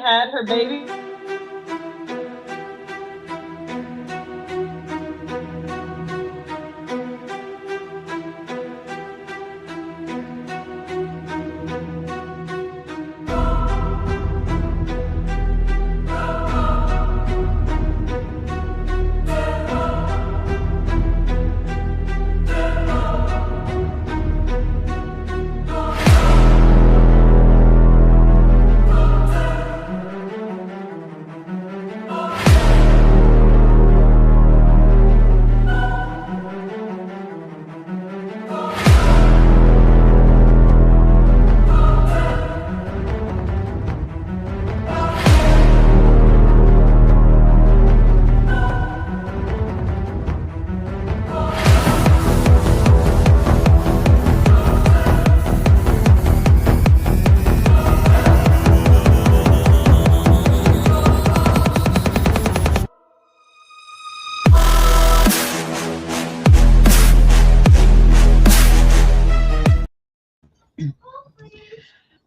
had her baby.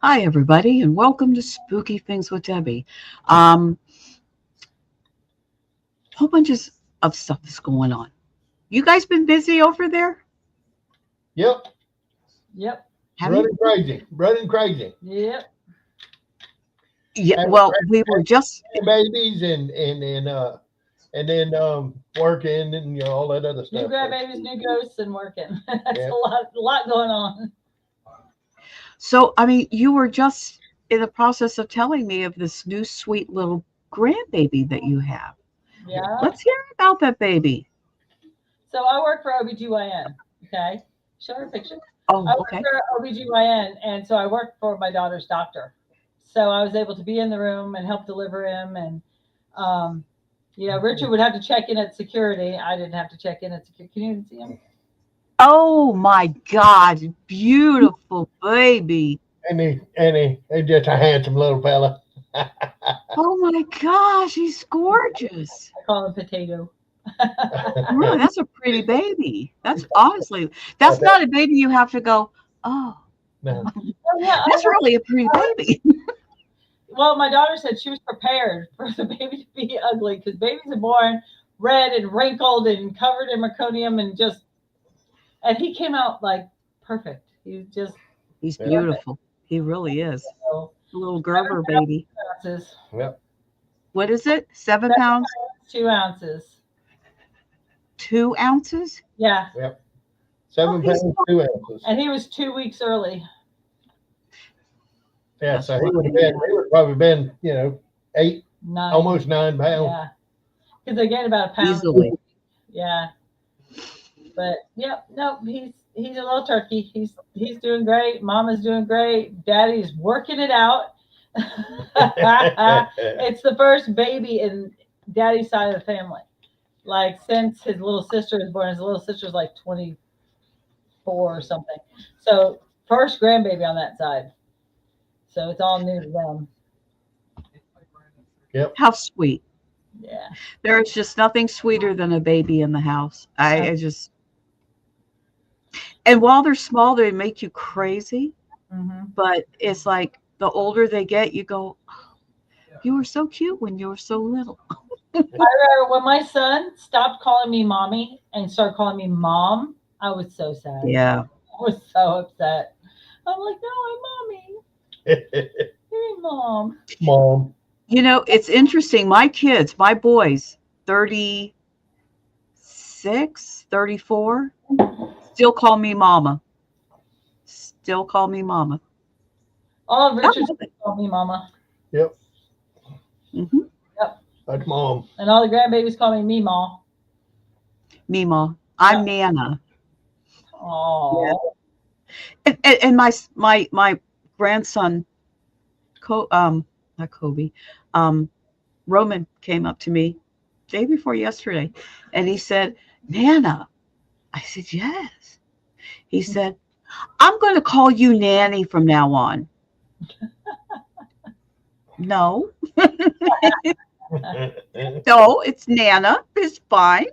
Hi, everybody, and welcome to Spooky Things with Debbie. Whole bunches of stuff is going on. You guys been busy over there? Yep. Running crazy. Yep. Yeah. Well, we were just babies and then working and all that other stuff. New grandbabies, new ghosts, and working. That's a lot going on. So, I mean, you were just in the process of telling me of this new sweet little grandbaby that you have. Yeah. Let's hear about that baby. So I work for OBGYN. Okay. Show her a picture. Oh, I work for OBGYN, and so I work for my daughter's doctor. So I was able to be in the room and help deliver him. And, Richard would have to check in at security. I didn't have to check in at security. Can you even see him? Oh my God, beautiful baby. And he's just a handsome little fella. Oh my gosh, he's gorgeous. I call him Potato. Really, that's a pretty baby. That's honestly, that's not a baby you have to go, oh. No. That's really a pretty baby. Well, my daughter said she was prepared for the baby to be ugly because babies are born red and wrinkled and covered in meconium and he came out like perfect. He's beautiful. He really is. So, a little Gerber baby. Ounces. Yep. What is it? 7 pounds? 2 ounces. 2 ounces? Yeah. Yep. 7 pounds, 2 ounces. And he was 2 weeks early. Yeah, so he would probably been, 8, 9. Almost 9 pounds. Yeah. Because they gain about a pound. Easily. Yeah. But he's a little turkey. He's doing great. Mama's doing great. Daddy's working it out. It's the first baby in Daddy's side of the family. Like since his little sister was born, his little sister's like 24 or something. So first grandbaby on that side. So it's all new to them. Yep. How sweet. Yeah. There is just nothing sweeter than a baby in the house. And while they're small, they make you crazy. Mm-hmm. But it's like the older they get, you go, oh, you were so cute when you were so little. I remember when my son stopped calling me mommy and started calling me mom, I was so sad. Yeah. I was so upset. I'm like, no, I'm mommy. Hey, mom. Mom. It's interesting. My kids, my boys, 36, 34, still call me mama. Still call me mama. All of Richard's call me mama. Yep. Mm-hmm. Yep. That's mom. And all the grandbabies call me Meemaw. Meemaw. I'm Nana. Oh. Yeah. And my grandson, not Kobe, Roman came up to me day before yesterday, and he said, Nana. I said, yes. He said, I'm going to call you Nanny from now on. No. No, it's Nana. It's fine.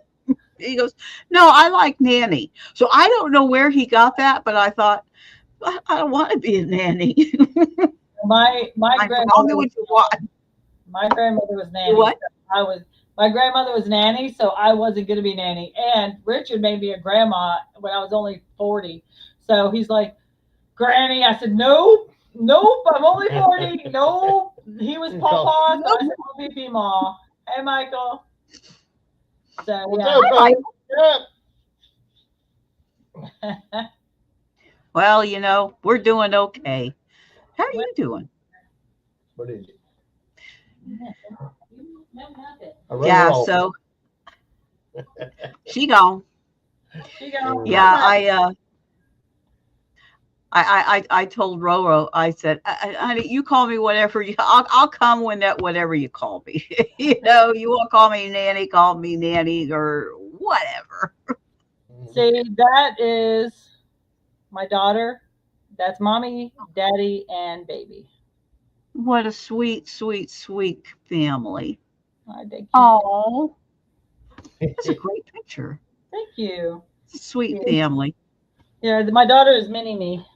He goes, no, I like Nanny. So I don't know where he got that, but I thought, I don't want to be a nanny. My I'll do what you want. My grandmother was nanny. What? So my grandmother was nanny, so I wasn't going to be nanny. And Richard made me a grandma when I was only 40. So he's like, Granny. I said, nope, nope, I'm only 40. Nope. He was Pawpaw, so I said, I'll be Ma. Hey, Michael. So, What's yeah. up, Hi, buddy? Well, we're doing okay. How are you doing? What is it? I run her Yeah, off. so she gone. She go. Yeah, I told Roro, I said, honey, you call me whatever I'll come whatever you call me. You want to call me nanny, call me nanny or whatever. See, that is my daughter. That's mommy, daddy, and baby. What a sweet, sweet, sweet family. Thank you. Oh, that's a great picture. Thank you. Sweet family. Yeah, my daughter is mini me.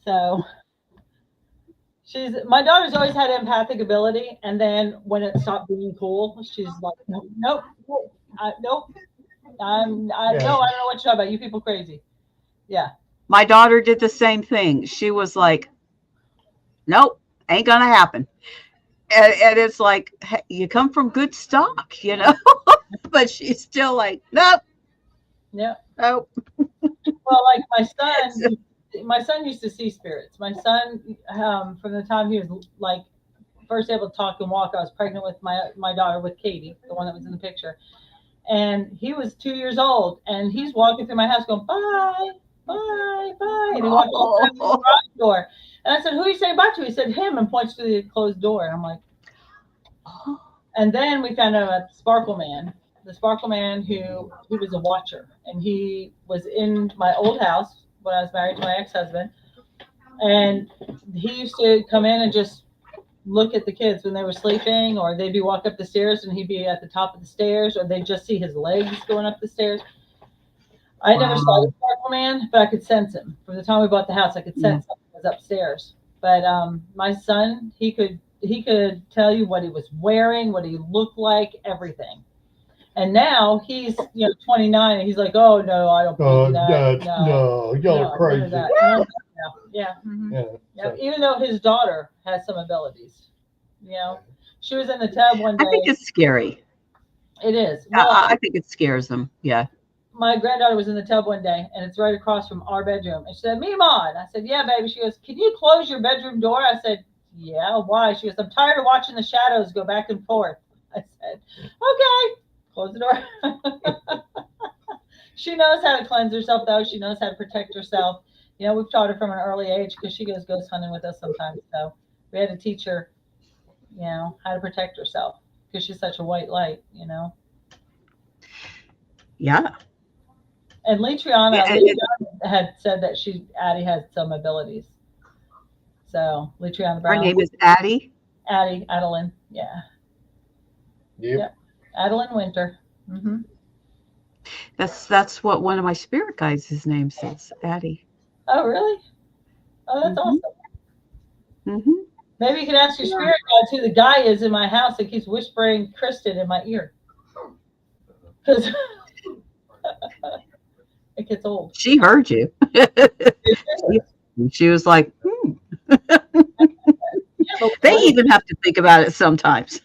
So my daughter's always had empathic ability, and then when it stopped being cool, she's like, nope, nope, nope, nope. No, I don't know what you're talking about. You people crazy. Yeah. My daughter did the same thing. She was like, nope, ain't gonna happen. And it's like, hey, you come from good stock, but she's still like, nope, Yeah. nope. Well, like my son used to see spirits. My son, from the time he was like first able to talk and walk, I was pregnant with my daughter, with Katie, the one that was in the picture. And he was 2 years old, and he's walking through my house going, bye, bye, bye. And he walked all the way to the garage door. And I said, who are you saying bye to? He said, him, and points to the closed door. And I'm like, oh. And then we found out about Sparkle Man, the Sparkle Man he was a watcher. And he was in my old house when I was married to my ex-husband. And he used to come in and just look at the kids when they were sleeping, or they'd be walking up the stairs and he'd be at the top of the stairs, or they'd just see his legs going up the stairs. I never saw the Sparkle Man, but I could sense him. From the time we bought the house, I could sense something was upstairs. But my son, he could tell you what he was wearing, what he looked like, everything. And now he's 29, and he's like, oh no, I don't believe in that. No, y'all are crazy. No. Yeah. Mm-hmm. Yeah. Even though his daughter has some abilities, she was in the tub one day. I think it's scary. It is. Well, I think it scares them. Yeah. My granddaughter was in the tub one day, and it's right across from our bedroom. And she said, Mima. And I said, yeah, baby. She goes, can you close your bedroom door? I said, yeah, why? She goes, I'm tired of watching the shadows go back and forth. I said, okay, close the door. She knows how to cleanse herself, though. She knows how to protect herself. We've taught her from an early age, because she goes ghost hunting with us sometimes. So we had to teach her, how to protect herself, because she's such a white light, Yeah. And Litriana had said that Addie had some abilities. So Litriana Brown. Her name is Addie. Adeline. Yeah. Yep. Adeline Winter. Mm-hmm. That's what one of my spirit guides' name says, Addie. Oh, really? Oh, that's awesome. Mm-hmm. Maybe you could ask your spirit guides who the guy is in my house that keeps whispering Kristen in my ear. Because it gets old. She heard you. She was like, They even have to think about it sometimes.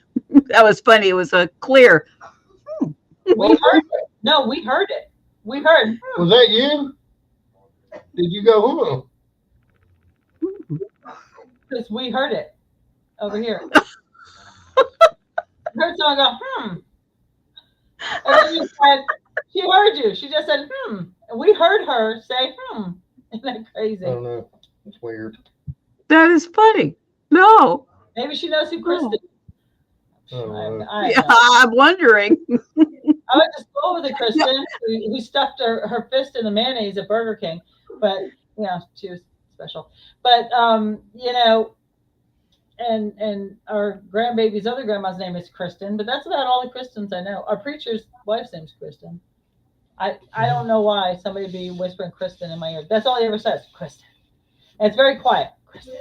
That was funny. It was a clear. We heard it. No, we heard it. We heard. Was that you? Did you go, Because we heard it over here. Heard someone go, And then you said, she heard you. She just said, And we heard her say, Isn't that crazy? Oh, no. It's weird. That is funny. No. Maybe she knows who Kristen is. I'm wondering. I went to school with a Kristen who stuffed her fist in the mayonnaise at Burger King. But, she was special. But, and our grandbaby's other grandma's name is Kristen, but that's about all the Kristens I know. Our preacher's wife's name's Kristen. I don't know why somebody be whispering Kristen in my ear. That's all he ever says, Kristen. And it's very quiet. Kristen.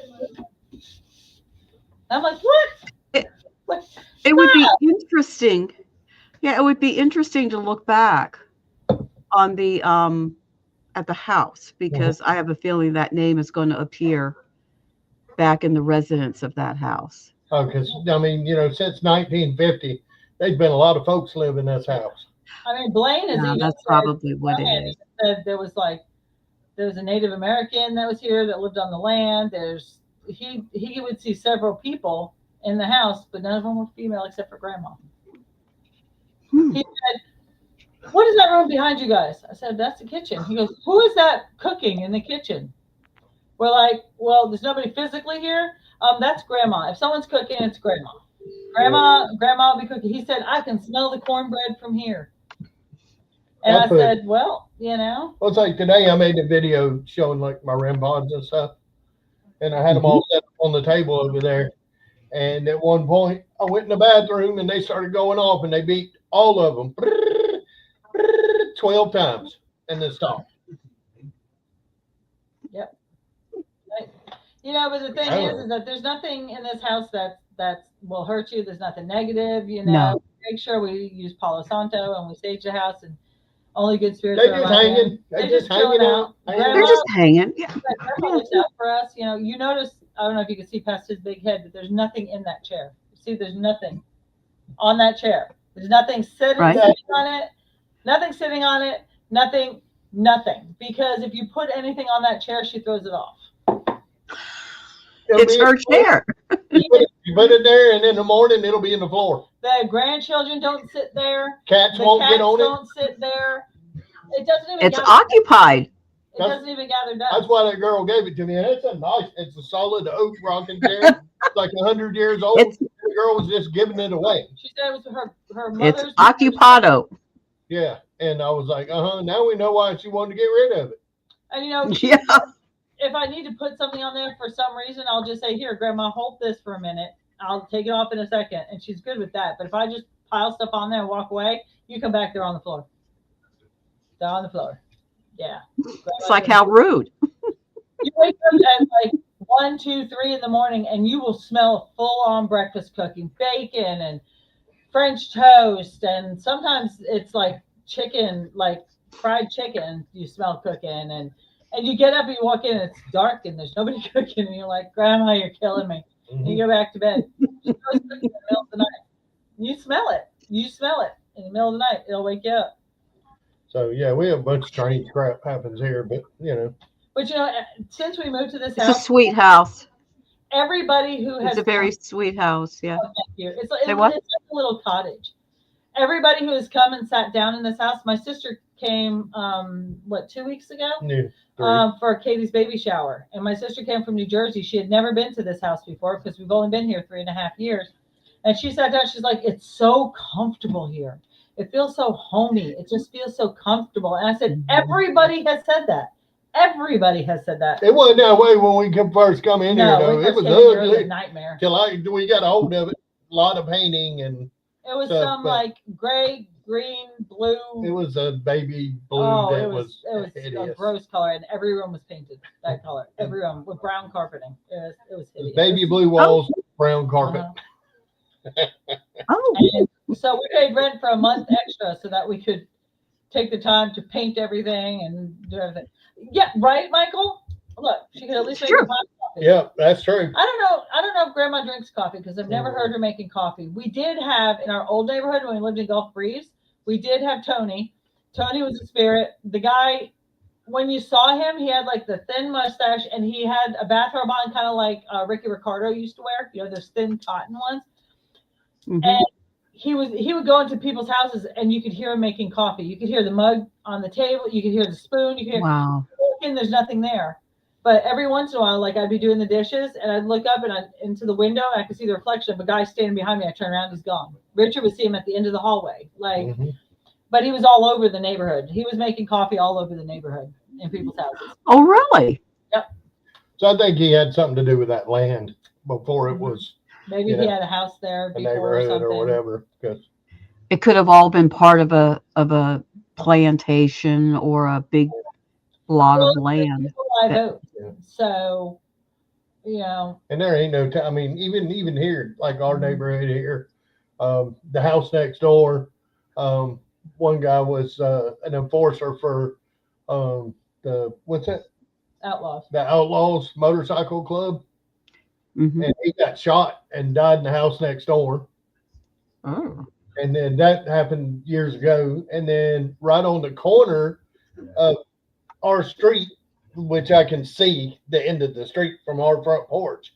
I'm like, what? interesting. Yeah, it would be interesting to look back on the at the house, because I have a feeling that name is going to appear back in the residence of that house. Oh, because I mean, since 1950, there's been a lot of folks live in this house. I mean, Blaine has Yeah, even that's said, probably what it Brian is. even said there was a Native American that was here that lived on the land. He would see several people in the house, but none of them were female except for Grandma. He said, "What is that room behind you guys?" I said, "That's the kitchen." He goes, "Who is that cooking in the kitchen?" We're like, "Well, there's nobody physically here. That's Grandma. If someone's cooking, it's Grandma. Grandma will be cooking." He said, "I can smell the cornbread from here." And I said, "Well, Well, it's like today I made a video showing like my REM pods and stuff, and I had them all set up on the table over there. And at one point, I went in the bathroom and they started going off, and they beat all of them 12 times, and then stopped. Yep. But the thing is that there's nothing in this house that will hurt you. There's nothing negative. No. Make sure we use Palo Santo and we sage the house, and only good spirits. They're just hanging. They're just hanging out. They're just hanging. Yeah. Grandma looks out for us. You notice. I don't know if you can see past his big head, but there's nothing in that chair. See, there's nothing on that chair. There's nothing sitting on it. Nothing sitting on it. Nothing. Because if you put anything on that chair, she throws it off. It's her chair. You put it there, and in the morning it'll be in the floor. The grandchildren don't sit there. Cats won't get on it. Don't sit there. It doesn't even. It's occupied. It doesn't even gather dust. That's why that girl gave it to me, and it's a solid oak rocking chair. It's like 100 years old. The girl was just giving it away. She said it was her mother's. It's occupado. Yeah, and I was like, now we know why she wanted to get rid of it. And if I need to put something on there for some reason, I'll just say, "Here, Grandma, hold this for a minute. I'll take it off in a second." And she's good with that. But if I just pile stuff on there and walk away, you come back, they're on the floor. They're on the floor. Yeah. It's like, how rude. You wake up at like 1, 2, 3 in the morning, and you will smell full-on breakfast cooking, bacon and French toast, and sometimes it's like chicken, like fried chicken. You smell cooking, and you get up and you walk in, and it's dark, and there's nobody cooking, and you're like, "Grandma, you're killing me." And you go back to bed. She goes cooking in the middle of the night. You smell it. In the middle of the night. It'll wake you up. So yeah, we have a bunch of strange crap happens here, but But since we moved to this It's house, a sweet house. Everybody who has It's a very sweet house. Yeah. thank you. It's like a little cottage. Everybody who has come and sat down in this house. My sister came 2 weeks ago for Katie's baby shower, and my sister came from New Jersey. She had never been to this house before because we've only been here 3.5 years. And she sat down. She's like, "It's so comfortable here. It feels so homey. It just feels so comfortable." And I said, "Everybody has said that. Everybody has said that." It wasn't that way when we first come in here, though. It was ugly. It was a nightmare. Till we got a hold of it. A lot of painting and. It was some like gray, green, blue. It was a baby blue it was a gross color, and every room was painted that color. Every room with brown carpeting. It was hideous. Baby blue walls, brown carpet. And so we paid rent for a month extra so that we could take the time to paint everything and do everything. Yeah, right, Michael? Look, she could at least make coffee. Yeah, that's true. I don't know if Grandma drinks coffee because I've never heard her making coffee. We did have in our old neighborhood when we lived in Gulf Breeze, we did have Tony. Tony was a spirit. The guy, when you saw him, he had like the thin mustache and he had a bathrobe on, kind of like Ricky Ricardo used to wear, those thin cotton ones. Mm-hmm. And he would go into people's houses and you could hear him making coffee. You could hear the mug on the table. You could hear the spoon. You could hear, wow. And there's nothing there. But every once in a while, like I'd be doing the dishes and I'd look up and into the window and I could see the reflection of a guy standing behind me. I turn around, he's gone. Richard would see him at the end of the hallway. But he was all over the neighborhood. He was making coffee all over the neighborhood in people's houses. Oh, really? Yep. So I think he had something to do with that land before it was. Maybe he had a house there before neighborhood or something. Or whatever. It could have all been part of a plantation or a big lot of land. So, And there ain't no time. I mean, even here, like our neighborhood here, The house next door, one guy was an enforcer for the what's that? Outlaws. The Outlaws Motorcycle Club, Mm-hmm. and he got shot and died in the house next door. Oh. And then that happened years ago. And then right on the corner of our street, which I can see the end of the street from our front porch,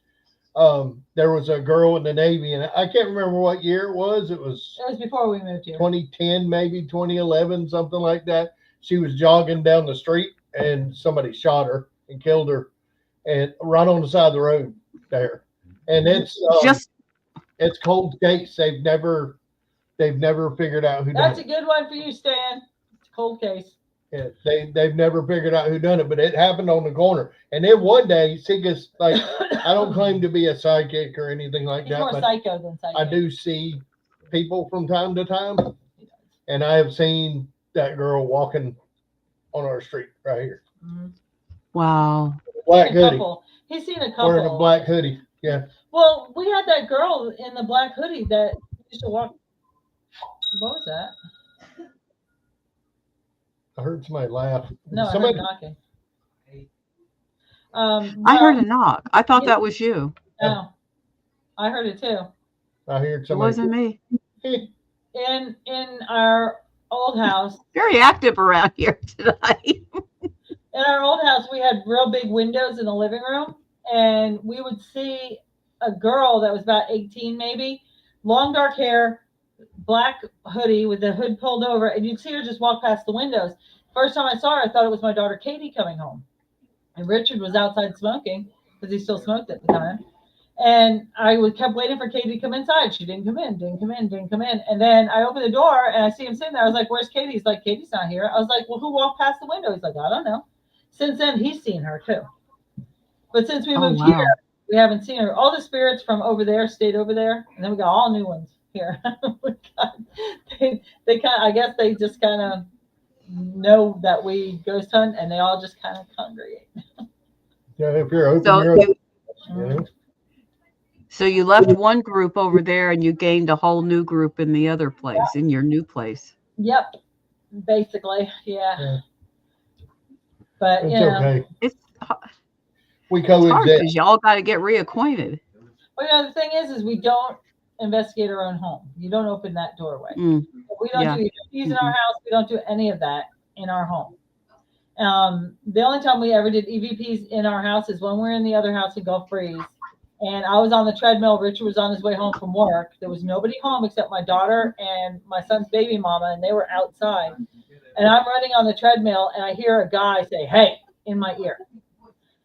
there was a girl in the Navy, and I can't remember what year it was. It was before we moved here. 2010, maybe 2011, something like that. She was jogging down the street, and somebody shot her and killed her, and right on the side of the road there. And it's cold case. They've never figured out who done That's it. a good one for you, Stan. It's a cold case. Yeah, they've never figured out who done it, but it happened on the corner. And then one day, see, cause like I don't claim to be a psychic or anything like He's that, more but psycho than psychic. I do see people from time to time, and I have seen that girl walking on our street right here. Mm-hmm. Wow. Black hoodie. He's seen a couple. Wearing a black hoodie. Yeah. Well, we had that girl in the black hoodie that used to walk. What was that? I heard somebody laugh. No, Somebody I heard knocking. I heard a knock. I thought that was you. No, I heard it too. I heard It somebody. wasn't me. In our old house. Very active around here tonight. In our old house, we had real big windows in the living room, and we would see a girl that was about 18 maybe, long dark hair, black hoodie with the hood pulled over, and you'd see her just walk past the windows. First time I saw her, I thought it was my daughter Katie coming home. And Richard was outside smoking, because he still smoked at the time. And I kept waiting for Katie to come inside. She didn't come in. And then I opened the door, and I see him sitting there. I was like, where's Katie? He's like, Katie's not here. I was like, well, who walked past the window? He's like, I don't know. Since then, he's seen her, too. But since we moved here, we haven't seen her. All the spirits from over there stayed over there, and then we got all new ones here. They kind of, I guess they just kind of know that we ghost hunt, and they all just kind of congregate. Yeah, if you're open, you're open. You know? So you left one group over there, and you gained a whole new group in the other place, in your new place. Yep, basically, yeah. But it's you know, okay. We It's hard coexist. because y'all got to get reacquainted. Well, you know, the thing is we don't investigate our own home. You don't open that doorway. Mm. We don't do EVPs in our house. We don't do any of that in our home. The only time we ever did EVPs in our house is when we were in the other house in Gulf Breeze. And I was on the treadmill. Richard was on his way home from work. There was nobody home except my daughter and my son's baby mama, and they were outside. And I'm running on the treadmill, and I hear a guy say, "Hey," in my ear.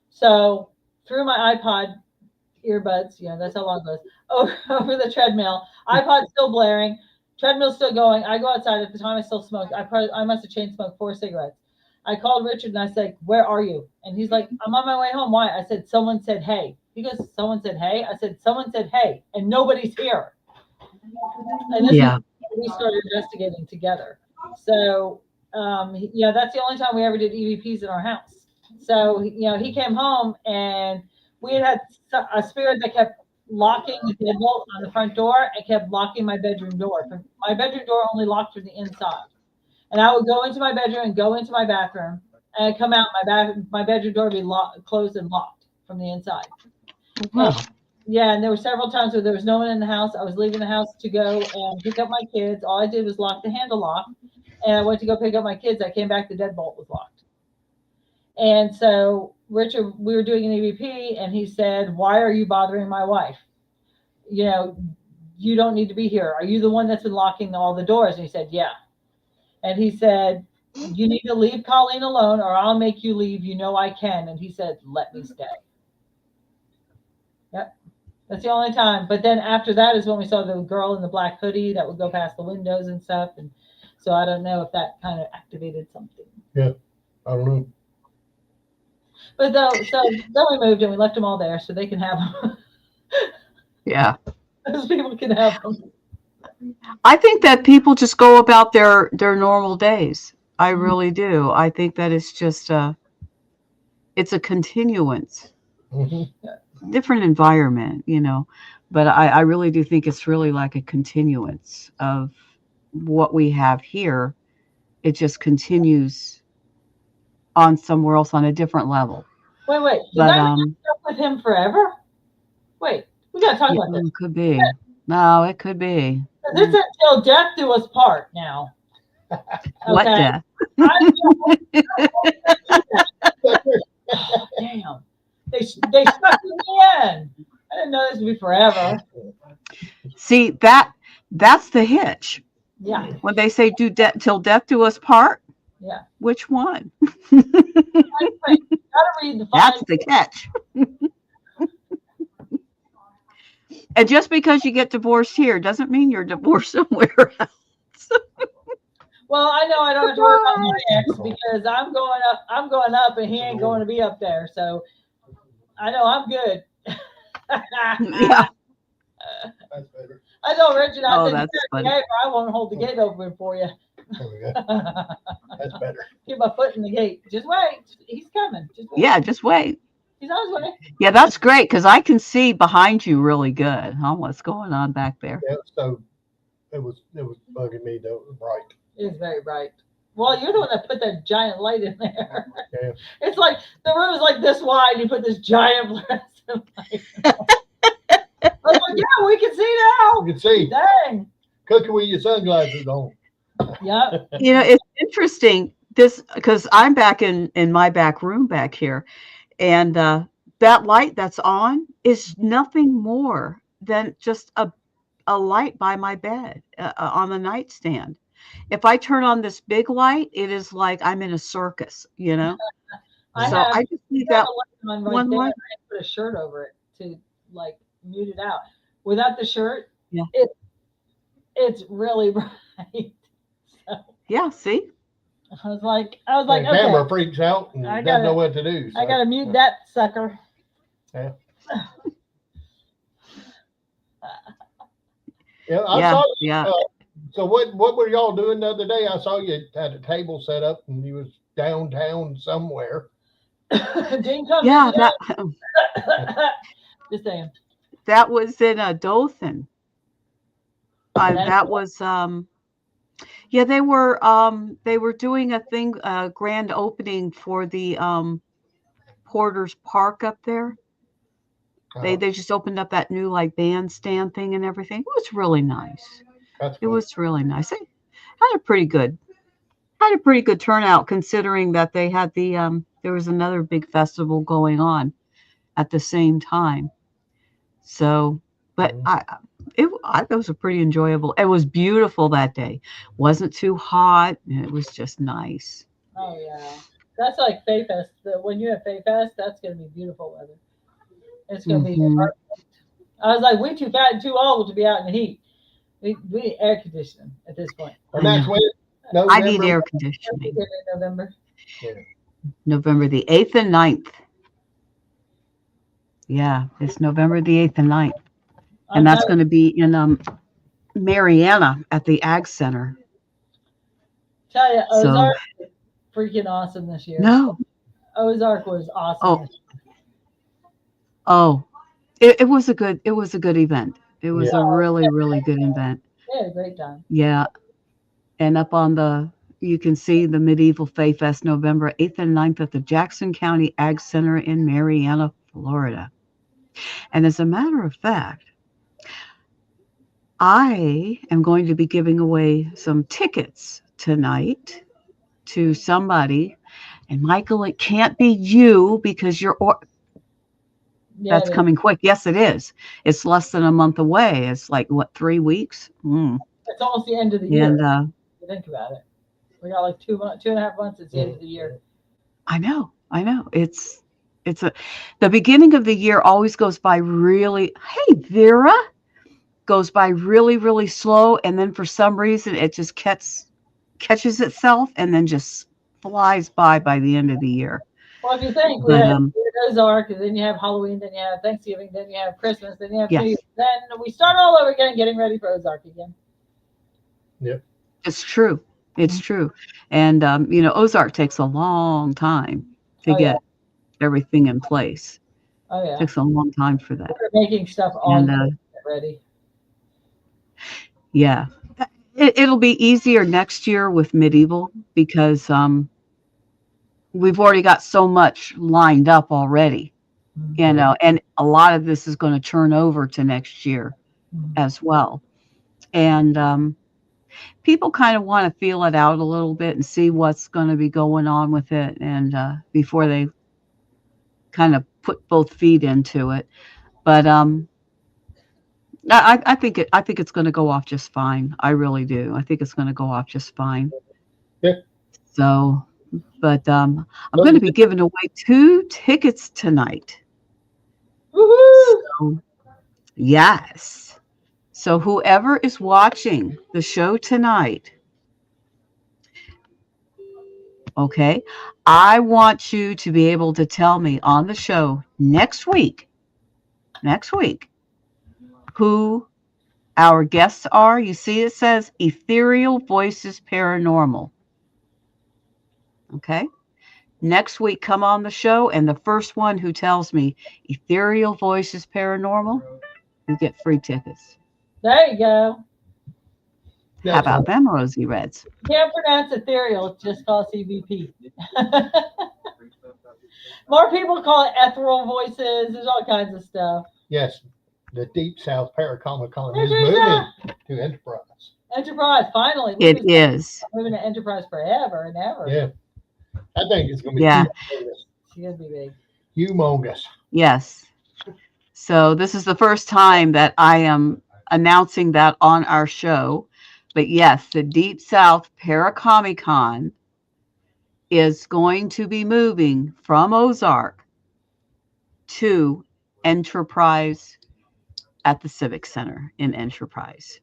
So through my iPod earbuds, you know, that's how long it goes, over the treadmill, iPod still blaring, treadmill still going. I go outside. At the time I still smoked. I must have chain smoked 4 cigarettes. I called Richard and I said, "Where are you?" And he's like, "I'm on my way home." "Why?" I said, "Someone said, hey." He goes, "Someone said, hey?" I said, "Someone said, hey, and nobody's here." And this is when we started investigating together. So, yeah, that's the only time we ever did EVPs in our house. So, you know, he came home and we had a spirit that kept locking the deadbolt on the front door and kept locking my bedroom door. My bedroom door only locked from the inside. And I would go into my bedroom and go into my bathroom, and I'd come out. My bedroom door would be closed and locked from the inside. Wow. And there were several times where there was no one in the house. I was leaving the house to go and pick up my kids. All I did was lock the handle lock, and I went to go pick up my kids. I came back, the deadbolt was locked. And so Richard, we were doing an EVP, and he said, "Why are you bothering my wife? You know, you don't need to be here. Are you the one that's been locking all the doors?" And he said, "Yeah." And he said, "You need to leave Colleen alone, or I'll make you leave. You know I can." And he said, "Let me stay." Yep. That's the only time. But then after that is when we saw the girl in the black hoodie that would go past the windows and stuff. And so I don't know if that kind of activated something. Yeah, I don't know. But then we moved and we left them all there so they can have them. Yeah. Those people can have them. I think that people just go about their normal days. I really do. I think that it's just it's a continuance. Mm-hmm. Different environment, you know. But I really do think it's really like a continuance of what we have here. It just continues on somewhere else on a different level. Wait. Did But I be stuck with him forever? Wait, we gotta talk yeah, about this. it could be. No, it could be. 'Cause it's until death do us part now. What Okay. death? Damn. They stuck me in. I didn't know this would be forever. See, that's the hitch. Yeah. When they say do till death do us part, Yeah. which one? Wait, gotta read the That's fine. the catch. And just because you get divorced here doesn't mean you're divorced somewhere else. Well, I know I don't have to worry about my ex because I'm going up and he ain't going to be up there. So I know I'm good. Yeah. That's better. I know, Richard. I Oh, said, that's "You're funny. the gate, or I won't hold the gate open for you." There we go. That's better. Get my foot in the gate. Just wait. He's coming. Just wait. Yeah, just wait. He's on his way. Yeah, that's great because I can see behind you really good. What's going on back there? Yeah, so it was bugging me though. It was bright. It is very bright. Well, you're the one that put that giant light in there. Yeah. It's like the room is like this wide. You put this giant fluorescent light. I was like, yeah, we can see now. You can see Dang. cooking with your sunglasses on. Yep. It's interesting this because I'm back in my back room back here, and that light that's on is nothing more than just a light by my bed on the nightstand. If I turn on this big light, it is like I'm in a circus, I So have, I just need I have that a light on right one there. light. I put a shirt over it to like mute it out. Without the shirt, Yeah. it's really bright. So Yeah, see? I was like, The okay, camera freaks out and I doesn't gotta- know what to do. So. I gotta mute that sucker. Yeah, I Yeah, saw. yeah. So what were y'all doing the other day? I saw you had a table set up and you was downtown somewhere. Didn't come Yeah, today. that Just saying. that was in Dothan. That was yeah, they were doing a thing, grand opening for the Porter's Park up there. They just opened up that new like bandstand thing and everything. It was really nice. That's It cool. was really nice. They had a pretty good turnout considering that they had the there was another big festival going on at the same time. So, but it was a pretty enjoyable. It was beautiful that day. Wasn't too hot. It was just nice. Oh yeah, that's like Faye Fest. When you have Faye Fest, that's gonna be beautiful weather. It's gonna be Mhm. perfect. I was like, we too fat and too old to be out in the heat. We need air conditioning at this point. And that's when I need November. air We'll conditioning. get it in November. November the 8th and 9th. Yeah, it's November the 8th and 9th. And that's going to be in Mariana at the Ag Center. Tell you, So- Ozark was freaking awesome this year. No. Ozark was awesome. Oh. this year. Oh. It was a good event. It was Yeah. a really, really good event. They had a great time. Yeah. And up on you can see the Medieval Fae Fest November 8th and 9th at the Jackson County Ag Center in Mariana, Florida. And as a matter of fact, I am going to be giving away some tickets tonight to somebody. And Michael, it can't be you because Yeah, that's coming quick. Yes, it is. It's less than a month away. It's like, what, 3 weeks? it's almost the end of the year. And If you think about it. We got like 2.5 months. It's the end of the year. I know. It's the beginning of the year always goes by really, hey, Vera, goes by really, really slow. And then for some reason, it just catches itself and then just flies by the end of the year. Well, if you think we have Ozark, and then you have Halloween, then you have Thanksgiving, then you have Christmas, then you have New Year's, then we start all over again, getting ready for Ozark again. Yep. It's true. It's true. And, Ozark takes a long time to get everything in place. Oh, yeah. It takes a long time for that. We're making stuff all And, year. ready. Yeah. It'll be easier next year with medieval because we've already got so much lined up already, you know, and a lot of this is going to turn over to next year as well. And people kind of want to feel it out a little bit and see what's going to be going on with it, and before they kind of put both feet into it. But I think it's going to go off just fine. I really do. I think it's going to go off just fine. Yeah. So, but I'm going to be giving away 2 tickets tonight. Woohoo! So, yes. So whoever is watching the show tonight, okay, I want you to be able to tell me on the show next week, who our guests are. You see, it says Ethereal Voices Paranormal. Okay. Next week, come on the show, and the first one who tells me Ethereal Voices Paranormal, you get free tickets. There you go. How about them, Rosie Reds? Can't pronounce ethereal, just call it EVP. More people call it ethereal voices. There's all kinds of stuff. Yes, the Deep South Paracomic-Con is There's moving that. to Enterprise. Enterprise, finally. It is. Moving to Enterprise forever and ever. Yeah, I think it's going to be humongous. She's going to be big. Humongous. Yes. So this is the first time that I am announcing that on our show. But yes, the Deep South Paracomic-Con is going to be moving from Ozark to Enterprise at the Civic Center in Enterprise.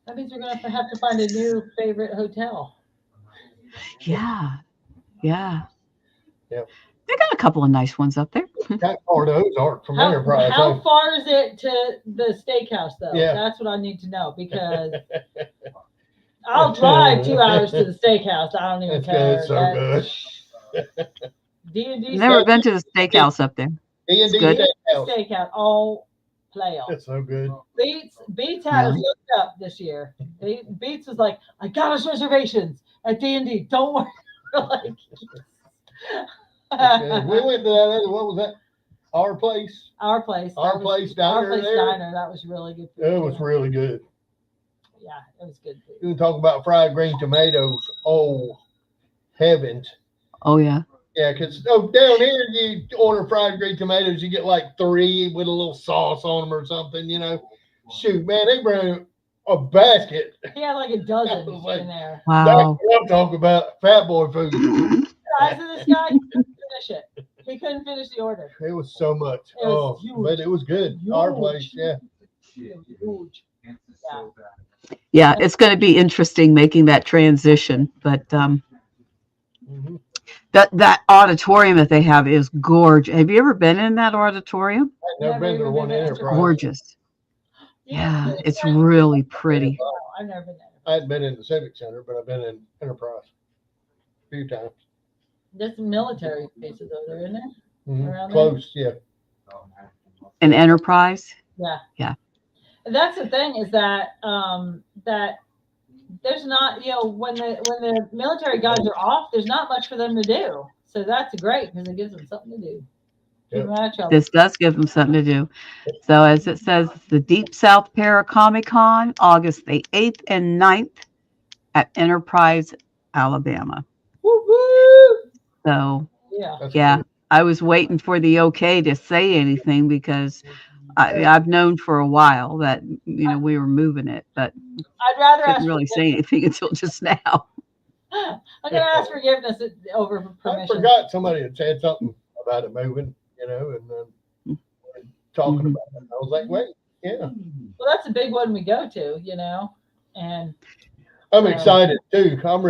That means we're going to have to find a new favorite hotel. Yeah. Yeah. Yeah. They got a couple of nice ones up there. That part of Ozark from Enterprise. How far is it to the steakhouse, though? Yeah. That's what I need to know, because I'll drive 2 hours to the steakhouse. I don't even care. It's so good. D&D Never been to the steakhouse up there. D&D good. Steakhouse. all playoff. It's so good. Beats had us looked up this year. Beats was like, I got us reservations at D&D. Don't worry. Like, we went to that other, what was that? Our place diner. That was really good food. It was really good. Yeah, it was good food. You talk about fried green tomatoes. Oh, heavens. Oh, yeah. Yeah, because down here you order fried green tomatoes, you get like 3 with a little sauce on them or something, you know. Shoot, man, they bring a basket. He had like a dozen like, in there. Wow. That's what I'm talking about. Fat boy food. The size of this guy, he couldn't finish it. He couldn't finish the order. It was so much. It was huge. But it was good. Huge. Our place, yeah. It was huge. Yeah. Yeah, it's going to be interesting making that transition. But that auditorium that they have is gorgeous. Have you ever been in that auditorium? I've never been to the one in Enterprise. Gorgeous. Yeah, it's really pretty. I've never been there. I hadn't been in the Civic Center, but I've been in Enterprise a few times. There's some military bases over there, isn't there? Mm-hmm. Close, yeah. An Enterprise? Yeah. Yeah. And that's the thing, is that that there's not, when the military guys are off, there's not much for them to do. So that's great, because it gives them something to do. Yep. This does give them something to do. So as it says, the Deep South Paracomic-Con, August the 8th and 9th at Enterprise, Alabama. Woo-woo! So That's yeah, good. I was waiting for the okay to say anything, because I've known for a while that we were moving it, but I'd rather didn't really say anything until just now. I'm gonna ask forgiveness over permission. I forgot somebody had said something about it moving, and talking about it. I was like, wait, yeah. Well, that's a big one we go to, and I'm excited too. I'm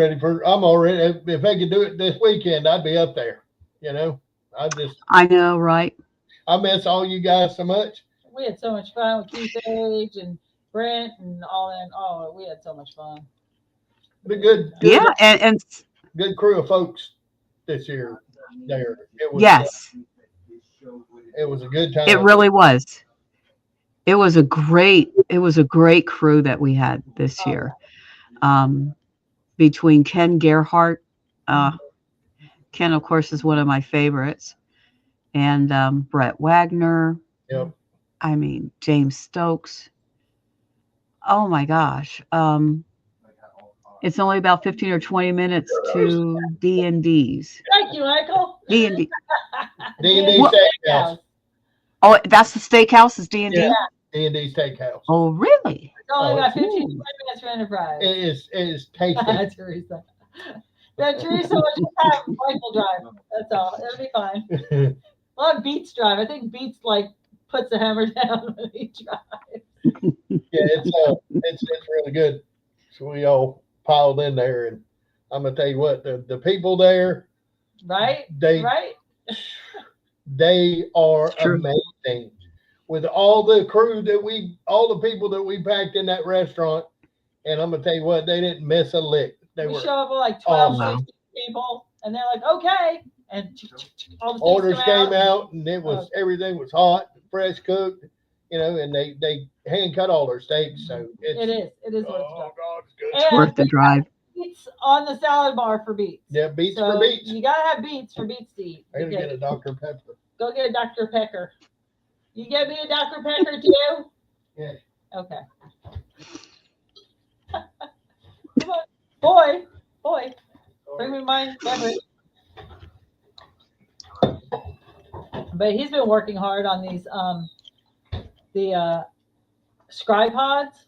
already, if they could do it this weekend, I'd be up there, I know, right? I miss all you guys so much. we had so much fun with Keith Age and Brent and all that. Oh, we had so much fun. The good Yeah, and good crew of folks this year there. It was, yes, it was a good time. it really was. It was a great crew that we had this Oh, year. Between Ken Gerhardt, Ken, of course, is one of my favorites, and Brett Wagner. Yep. I mean, James Stokes. Oh my gosh. It's only about 15 or 20 minutes to D&D's. thank you, Michael. D&D. D&D What? Steakhouse. Oh, that's the steakhouse is D&D? Yeah, D&D Steakhouse. Oh, really? It's only about 15 to 20 Ooh. minutes for Enterprise. It is tasty. Teresa. That Teresa will just have Michael drive. That's all. It'll be fine. We'll have Beats drive. I think Beats like puts the hammer down when he drives. Yeah, it's really good. So we all piled in there, and I'm gonna tell you what, the people there, Right? they Right? are It's true. amazing. With all the crew all the people that we packed in that restaurant, and I'm gonna tell you what, they didn't miss a lick. They We were show up with like 12, Wow. 16 people, and they're like, okay. And all the things orders come came out, and it was everything was hot, fresh cooked, and they hand cut all their steaks. So It is worth oh it. God, it's good. It's worth the drive. Beets on the salad bar for Beets. Yeah, beets So for beets. you gotta have Beets for Beets to eat. I gotta Okay. get a Dr. Pepper. Go get a Dr. Pecker. You get me a Dr. Pecker too? Yeah. Okay. Come on. Boy, bring me my beverage. But he's been working hard on these the scribe pods.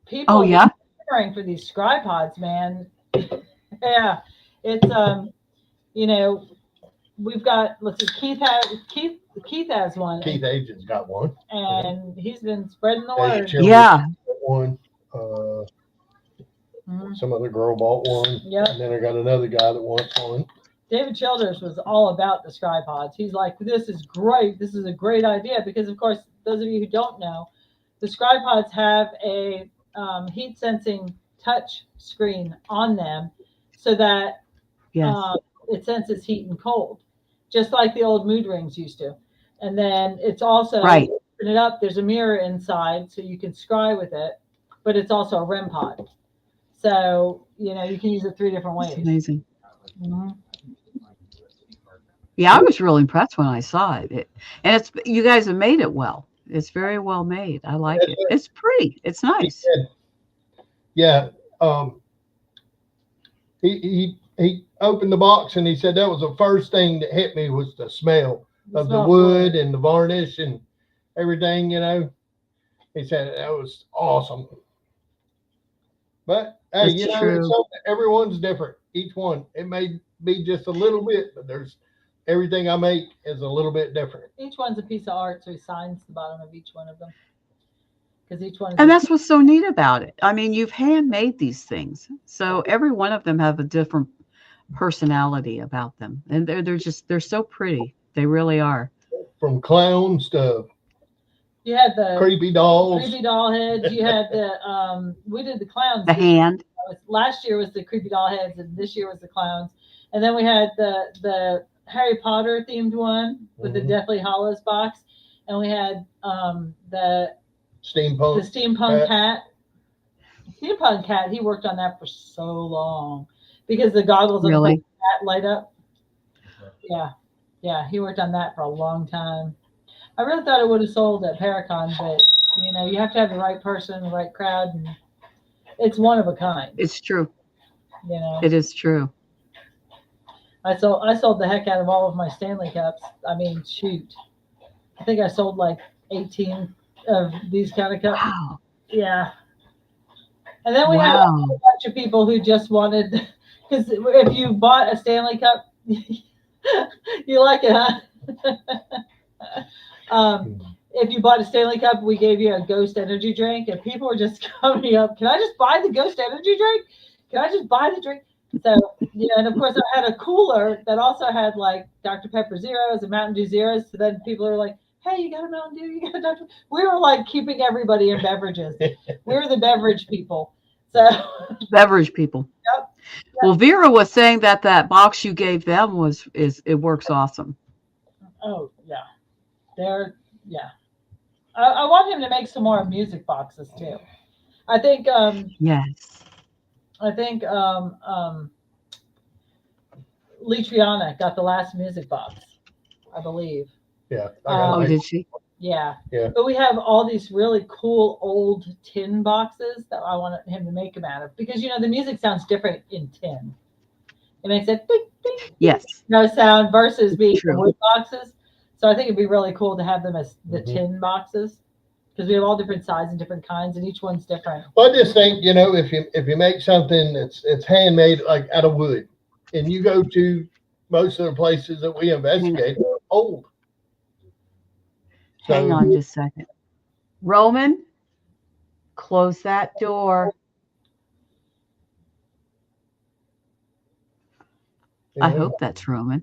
People Oh, yeah? are preparing for these scribe pods, man. Yeah. It's we've got, let's see, Keith has one. Keith Agent's got one. And he's been spreading the David word. Childers Yeah. got one. Some other girl bought one. Yep. And then I got another guy that wants one. David Childers was all about the scribe pods. He's like, this is great. This is a great idea because, of course, those of you who don't know, the scribe pods have a heat sensing touch screen on them so that Yes. it senses heat and cold, just like the old mood rings used to. And then it's also, Right. open it up, there's a mirror inside so you can scry with it, but it's also a REM pod. So, you can use it 3 different ways. It's amazing. Mhm. Yeah, I was really impressed when I saw it. And you guys have made it well. It's very well made. I like it. It's pretty. It's nice. Yeah. He opened the box and he said that was the first thing that hit me was the smell of the wood and the varnish and everything, He said that was awesome. But hey, It's true. everyone's different. Each one, it may be just a little bit, but everything I make is a little bit different. Each one's a piece of art, so he signs the bottom of each one of them. Because each one is And that's what's so neat about it. I mean, you've handmade these things. So every one of them have a different personality about them. And they're so pretty. They really are. From clowns to you had the creepy dolls. creepy doll heads. You had the we did the clowns. The hand. Last year was the creepy doll heads, and this year was the clowns. And then we had the Harry Potter themed one with the Deathly Hallows box, and we had the steampunk cat. Steampunk cat. He worked on that for so long because the goggles of the cat light up. Yeah. He worked on that for a long time. I really thought it would have sold at Paracon, but you have to have the right person, the right crowd, and it's one of a kind. It's true. It is true. I sold the heck out of all of my Stanley Cups. I mean, shoot. I think I sold like 18 of these kind of cups. Wow. Yeah. And then we had a bunch of people who just wanted, because if you bought a Stanley Cup, you like it, huh? If you bought a Stanley Cup, we gave you a Ghost energy drink, and people were just coming up, can I just buy the Ghost energy drink? Can I just buy the drink? So, and of course I had a cooler that also had like Dr. Pepper Zeros and Mountain Dew Zeros. So then people are like, hey, you got a Mountain Dew? You got a Dr. We were like keeping everybody in beverages. We were the beverage people. So beverage people. Yep. Well, Vera was saying that box you gave them it works awesome. Oh yeah. I want him to make some more music boxes too. I think Yes. I think Litriana got the last music box, I believe. Yeah. I gotta Oh, make, did she? Yeah. Yeah. But we have all these really cool old tin boxes that I want him to make them out of because the music sounds different in tin. It makes a ding, ding, Yes. no sound versus being the True. wood boxes. So I think it'd be really cool to have them as the Mhm. tin boxes because we have all different sizes and different kinds, and each one's different. well, I just think, if you make something that's handmade like out of wood, and you go to most of the places that we investigate, they're old. Hang So, on just a second. Roman, close that door. I hope that's Roman.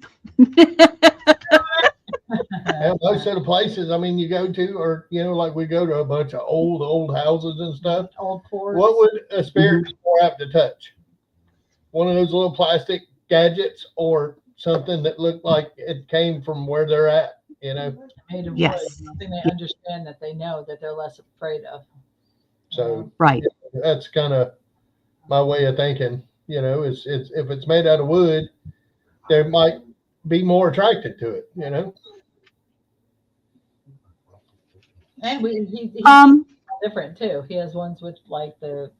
And most of the places, I mean, you go to, or like we go to a bunch of old houses and stuff. Old ports. What would a spirit be more apt to touch? One of those little plastic gadgets, or something that looked like it came from where they're at? Made of Yes. wood, something they understand that they know that they're less afraid of. So Right. that's kind of my way of thinking. Is if it's made out of wood, they might be more attracted to it. And he's different too. He has ones with like the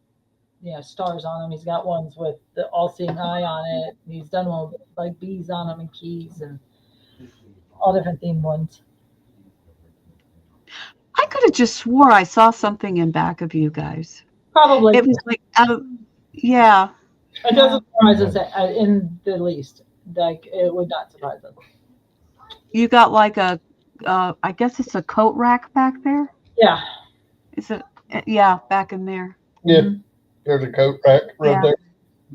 stars on them. He's got ones with the all-seeing eye on it. He's done one with like bees on them and keys and all different themed ones. I could have just swore I saw something in back of you guys. Probably. It was like out of, yeah. It doesn't surprise us in the least. Like it would not surprise us. You got like a, I guess it's a coat rack back there. Yeah. Is it? Yeah, back in there. Yeah, Mhm. there's a coat rack right Yeah. there.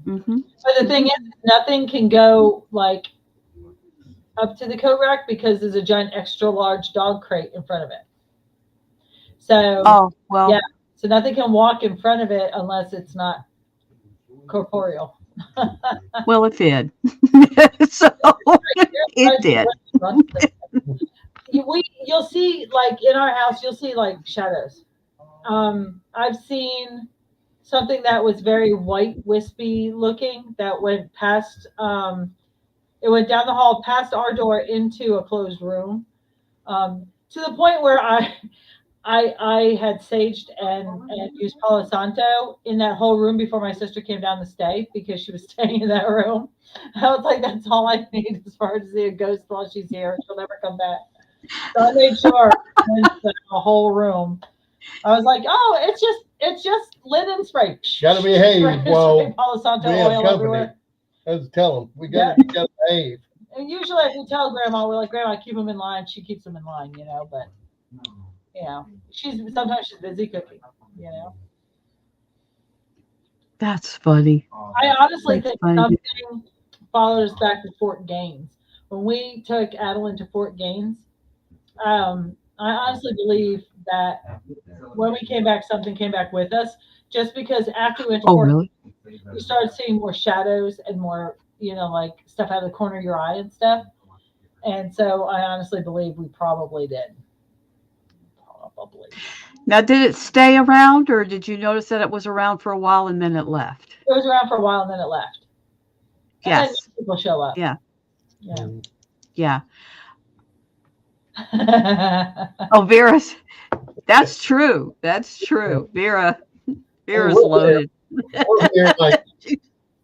Mm-hmm. But the thing is, nothing can go like up to the coat rack because there's a giant extra large dog crate in front of it. So Oh, well. yeah, so nothing can walk in front of it unless it's not corporeal. Well, it did. So it did. You'll see like in our house, you'll see like shadows. I've seen something that was very white, wispy looking that went past. It went down the hall past our door into a closed room, to the point where I had saged and used Palo Santo in that whole room before my sister came down to stay because she was staying in that room. I was like, that's all I need as far as see a ghost while she's here. She'll never come back. So I made sure the whole room. I was like, oh, it's just linen spray. Gotta behave. Well, Palo Santo we have oil company. everywhere. Let's tell them we gotta behave. And usually, if we tell Grandma, we're like, Grandma, keep them in line. She keeps them in line, But sometimes she's busy cooking, That's funny. I honestly That's think funny. something followed us back to Fort Gaines. When we took Adeline to Fort Gaines, I honestly believe that when we came back, something came back with us. Just because after we went to Oh, Fort really? Gaines, we started seeing more shadows and more, like stuff out of the corner of your eye and stuff. And so I honestly believe we probably did. Probably. Now, did it stay around, or did you notice that it was around for a while and then it left? It was around for a while and then it left. And then Yes. people show up. Yeah. Yeah. Yeah. Oh, Vera's. That's true. That's true. Vera's loaded. We're here, like,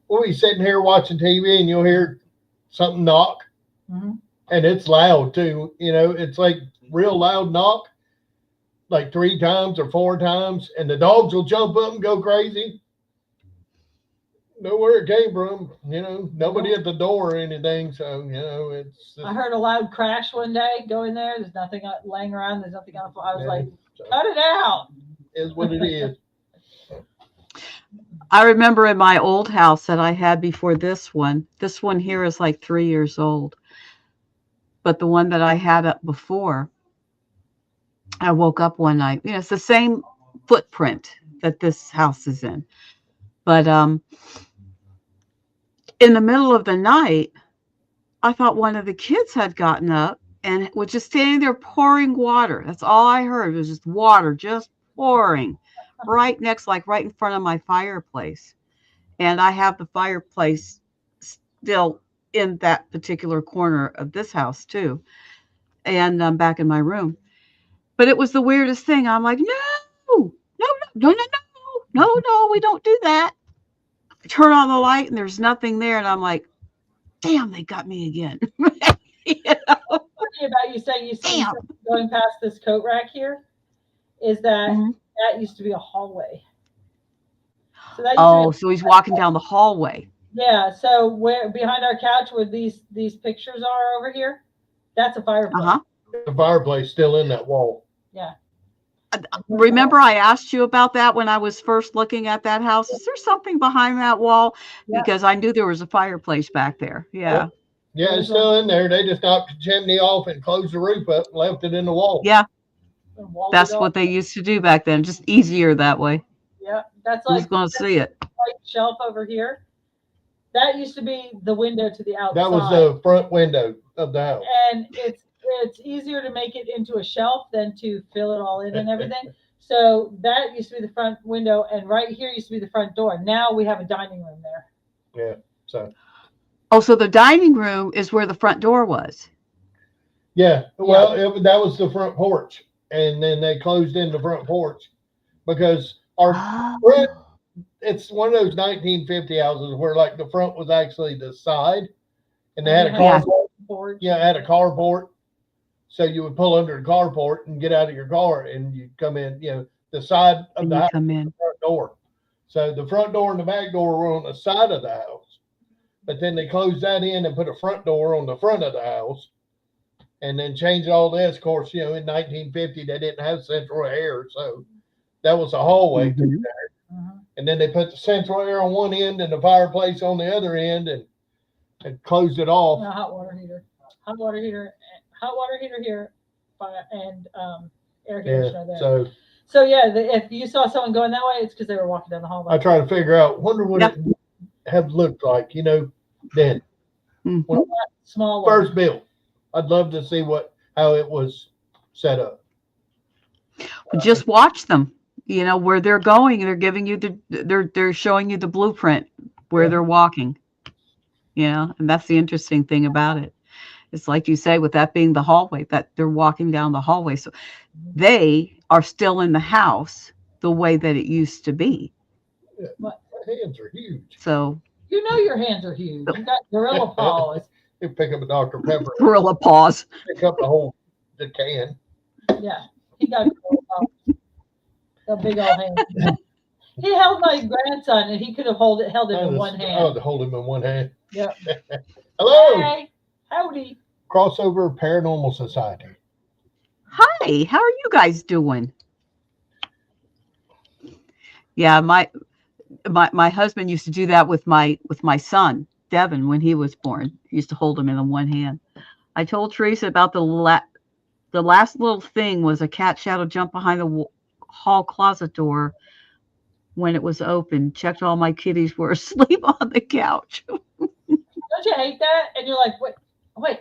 we'll be sitting here watching TV, and you'll hear something knock, Mhm. and it's loud too. It's like real loud knock, like 3 times or 4 times, and the dogs will jump up and go crazy. Know where it came from. Nobody at the door or anything. So it's. I heard a loud crash one day. Go in there. There's nothing laying around. There's nothing on the floor. I was like, cut it out. Is what it is. I remember in my old house that I had before this one here is like 3 years old. But the one that I had up before, I woke up one night. It's the same footprint that this house is in. But in the middle of the night, I thought one of the kids had gotten up and was just standing there pouring water. That's all I heard. It was just water, just pouring right next, like right in front of my fireplace. And I have the fireplace still in that particular corner of this house too. And I'm back in my room. But it was the weirdest thing. I'm like, no, we don't do that. I turn on the light and there's nothing there. And I'm like, damn, they got me again. You know? Funny about you saying you see Damn. something going past this coat rack here is that Mhm. that used to be a hallway. So that used Oh, to be so he's walking down the hallway. yeah. So where behind our couch where these pictures are over here, that's a fireplace. Uh-huh. The fireplace still in that wall. Yeah. Remember I asked you about that when I was first looking at that house? Is there something behind that wall? Yeah. Because I knew there was a fireplace back there. Yeah. Yeah, it's still in there. They just knocked the chimney off and closed the roof up and left it in the wall. Yeah. And walled That's it off. what they used to do back then. Just easier that way. Yeah. That's Who's like going to see it? white shelf over here. That used to be the window to the outside. That was the front window of the house. And it's easier to make it into a shelf than to fill it all in and everything. So that used to be the front window, and right here used to be the front door. Now we have a dining room there. Yeah. So Oh, so the dining room is where the front door was. yeah, well, that was the front porch, and then they closed in the front porch because our front. It's one of those 1950 houses where like the front was actually the side, and they had a Yeah. Porch. Yeah, had a carport. So you would pull under the carport and get out of your car, and you come in. You know, the side of And the you house, come in. the front door. So the front door and the back door were on the side of the house, but then they closed that in and put a front door on the front of the house, and then changed all this. Of course, you know, in 1950 they didn't have central air, so that was a hallway through Mhm. there. Mhm. And then they put the central air on one end and the fireplace on the other end, and closed it off. No, hot water heater here, and air conditioner there. So yeah, if you saw someone going that way, it's because they were walking down the hallway. I try to figure out, wonder what Yep. it have looked like, you know, then Mhm. when Small first built. I'd love to see how it was set up. Just watch them. You know where they're going. They're giving you they're showing you the blueprint where Yeah. they're walking. You know, and that's the interesting thing about it. It's like you say, with that being the hallway, that they're walking down the hallway. So they are still in the house the way that it used to be. Yeah, my hands are huge. So You know your hands are huge. You got gorilla paws. You pick up a Dr. Pepper, gorilla paws. pick up the can. Yeah, he got gorilla paws. The big old hands. He held my grandson, and he could have held him in one I hand. would hold him in one hand. Yep. Hello, Hey, howdy. Crossover Paranormal Society. Hi, how are you guys doing? Yeah, my husband used to do that with my son Devin when he was born. He used to hold him in the one hand. I told Teresa about the last little thing was a cat shadow jump behind the hall closet door when it was open. Checked all my kitties were asleep on the couch. Don't you hate that? And you're like, wait.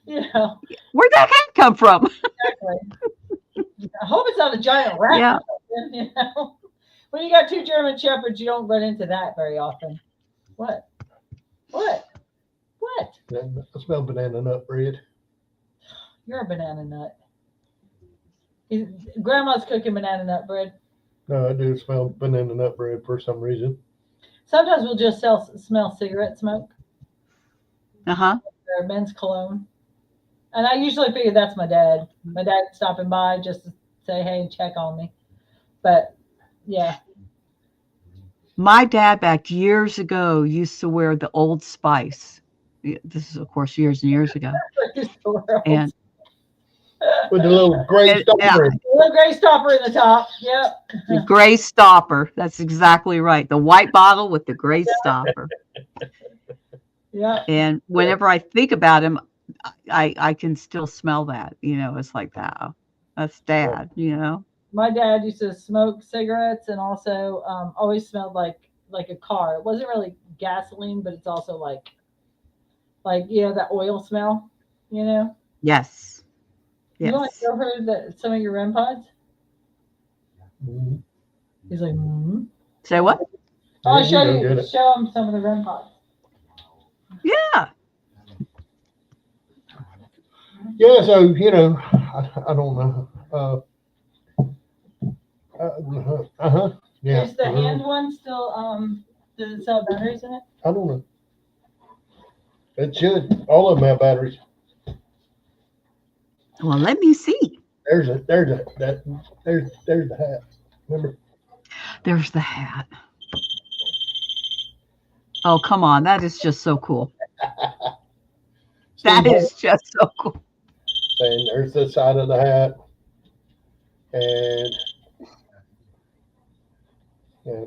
You know, Where'd that cat come from? exactly. I hope it's not a giant rat. Yeah. You know, when you got two German shepherds, you don't run into that very often. What? I smell banana nut bread. You're a banana nut. Grandma's cooking banana nut bread. No, I do smell banana nut bread for some reason. Sometimes we'll just smell cigarette smoke Uh-huh. or men's cologne. And I usually figure that's my dad. My dad stopping by just to say hey and check on me. But yeah. My dad back years ago used to wear the Old Spice. This is, of course, years and years ago. And With the little gray stopper. Little gray stopper in the top. Yep. the gray stopper. That's exactly right. The white bottle with the gray stopper. Yeah. And whenever I think about him, I can still smell that. You know, it's like that. That's Dad, you know. My dad used to smoke cigarettes and also always smelled like a car. It wasn't really gasoline, but it's also like you know that oil smell, you know. Yes. You want to Yes. show her some of your REM pods? Mhm. He's like, mm-hmm. Say what? I'll Yeah, show go you. get it. Show him some of the REM pods. Yeah. Yeah, so I don't know. Yeah. Is the hand one still? Does it sell batteries in it? I don't know. It should. All of them have batteries. Well, let me see. There's the hat. Remember? There's the hat. Oh, come on. That is just so cool. That Steve is just so cool. saying there's the side of the hat, and yeah,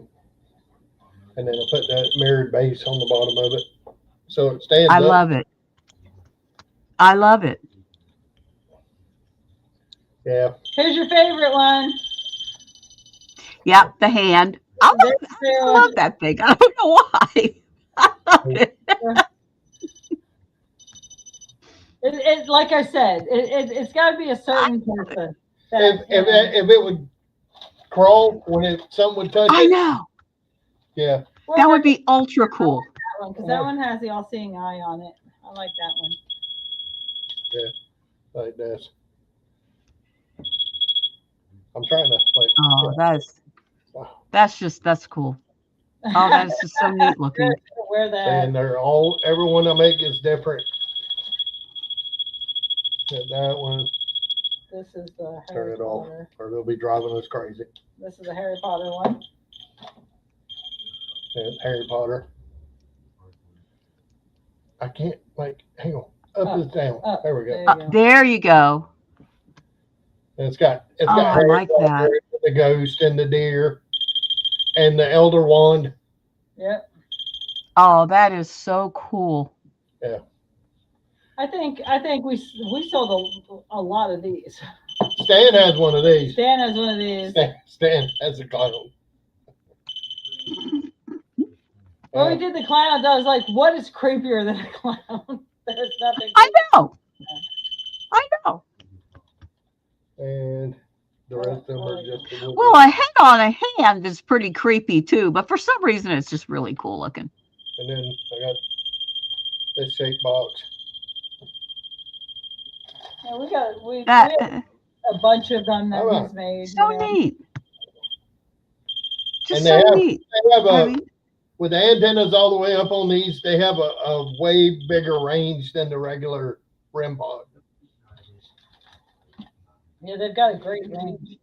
and then I'll put that mirrored base on the bottom of it, so it stands I up. love it. I love it. Yeah. Here's your favorite one. Yep, the hand. I love that thing. I don't know why. I love it. It like I said, it's got to be a certain person. If it would crawl when something would touch I it, know. yeah. That would be ultra cool. Because that one has the all-seeing eye on it. I like that one. Yeah, like this. I'm trying to like. Oh, yeah. that's cool. Oh, that is just so neat looking. Wear that. And every one I make is different. That one. This is the Turn Harry it off, Potter. or they'll be driving us crazy. This is the Harry Potter one. And Harry Potter. I can't hang on. Up is down. There we go. There you go. And it's got I Harry like Potter, that. the ghost and the deer and the elder wand. Yep. Oh, that is so cool. Yeah. I think we sold a lot of these. Stan has one of these. Stan has one of these. Stan has a clown. When we did the clowns, I was like, what is creepier than a clown? There's nothing. I know. I know. And the rest of them are just Well, a head on a hand is pretty creepy too, but for some reason it's just really cool looking. And then I got this shake box. Yeah, we have a bunch of them that he's made. So neat. Just and so neat. They have with the antennas all the way up on these, they have a way bigger range than the regular REM pod. Yeah, they've got a great range.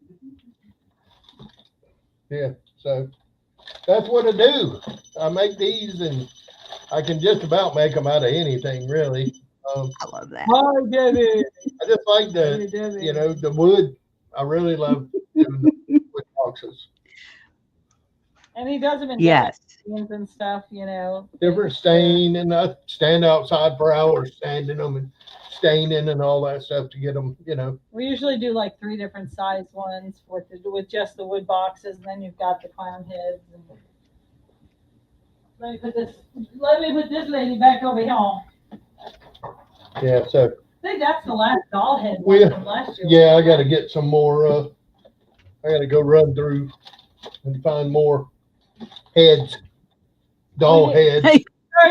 Yeah, so that's what I do. I make these, and I can just about make them out of anything, really. I love that. Oh, Debbie. I just like the wood. I really love doing the wood boxes. And he does them in different and stuff, Different stain, and I stand outside for hours standing them and staining and all that stuff to get them, We usually do like 3 different size ones with just the wood boxes, and then you've got the clown heads. Let me put this lady back over here. Yeah, so I think that's the last doll head from last year. Yeah, I got to get some more. I got to go run through and find more heads, doll heads. Hey, I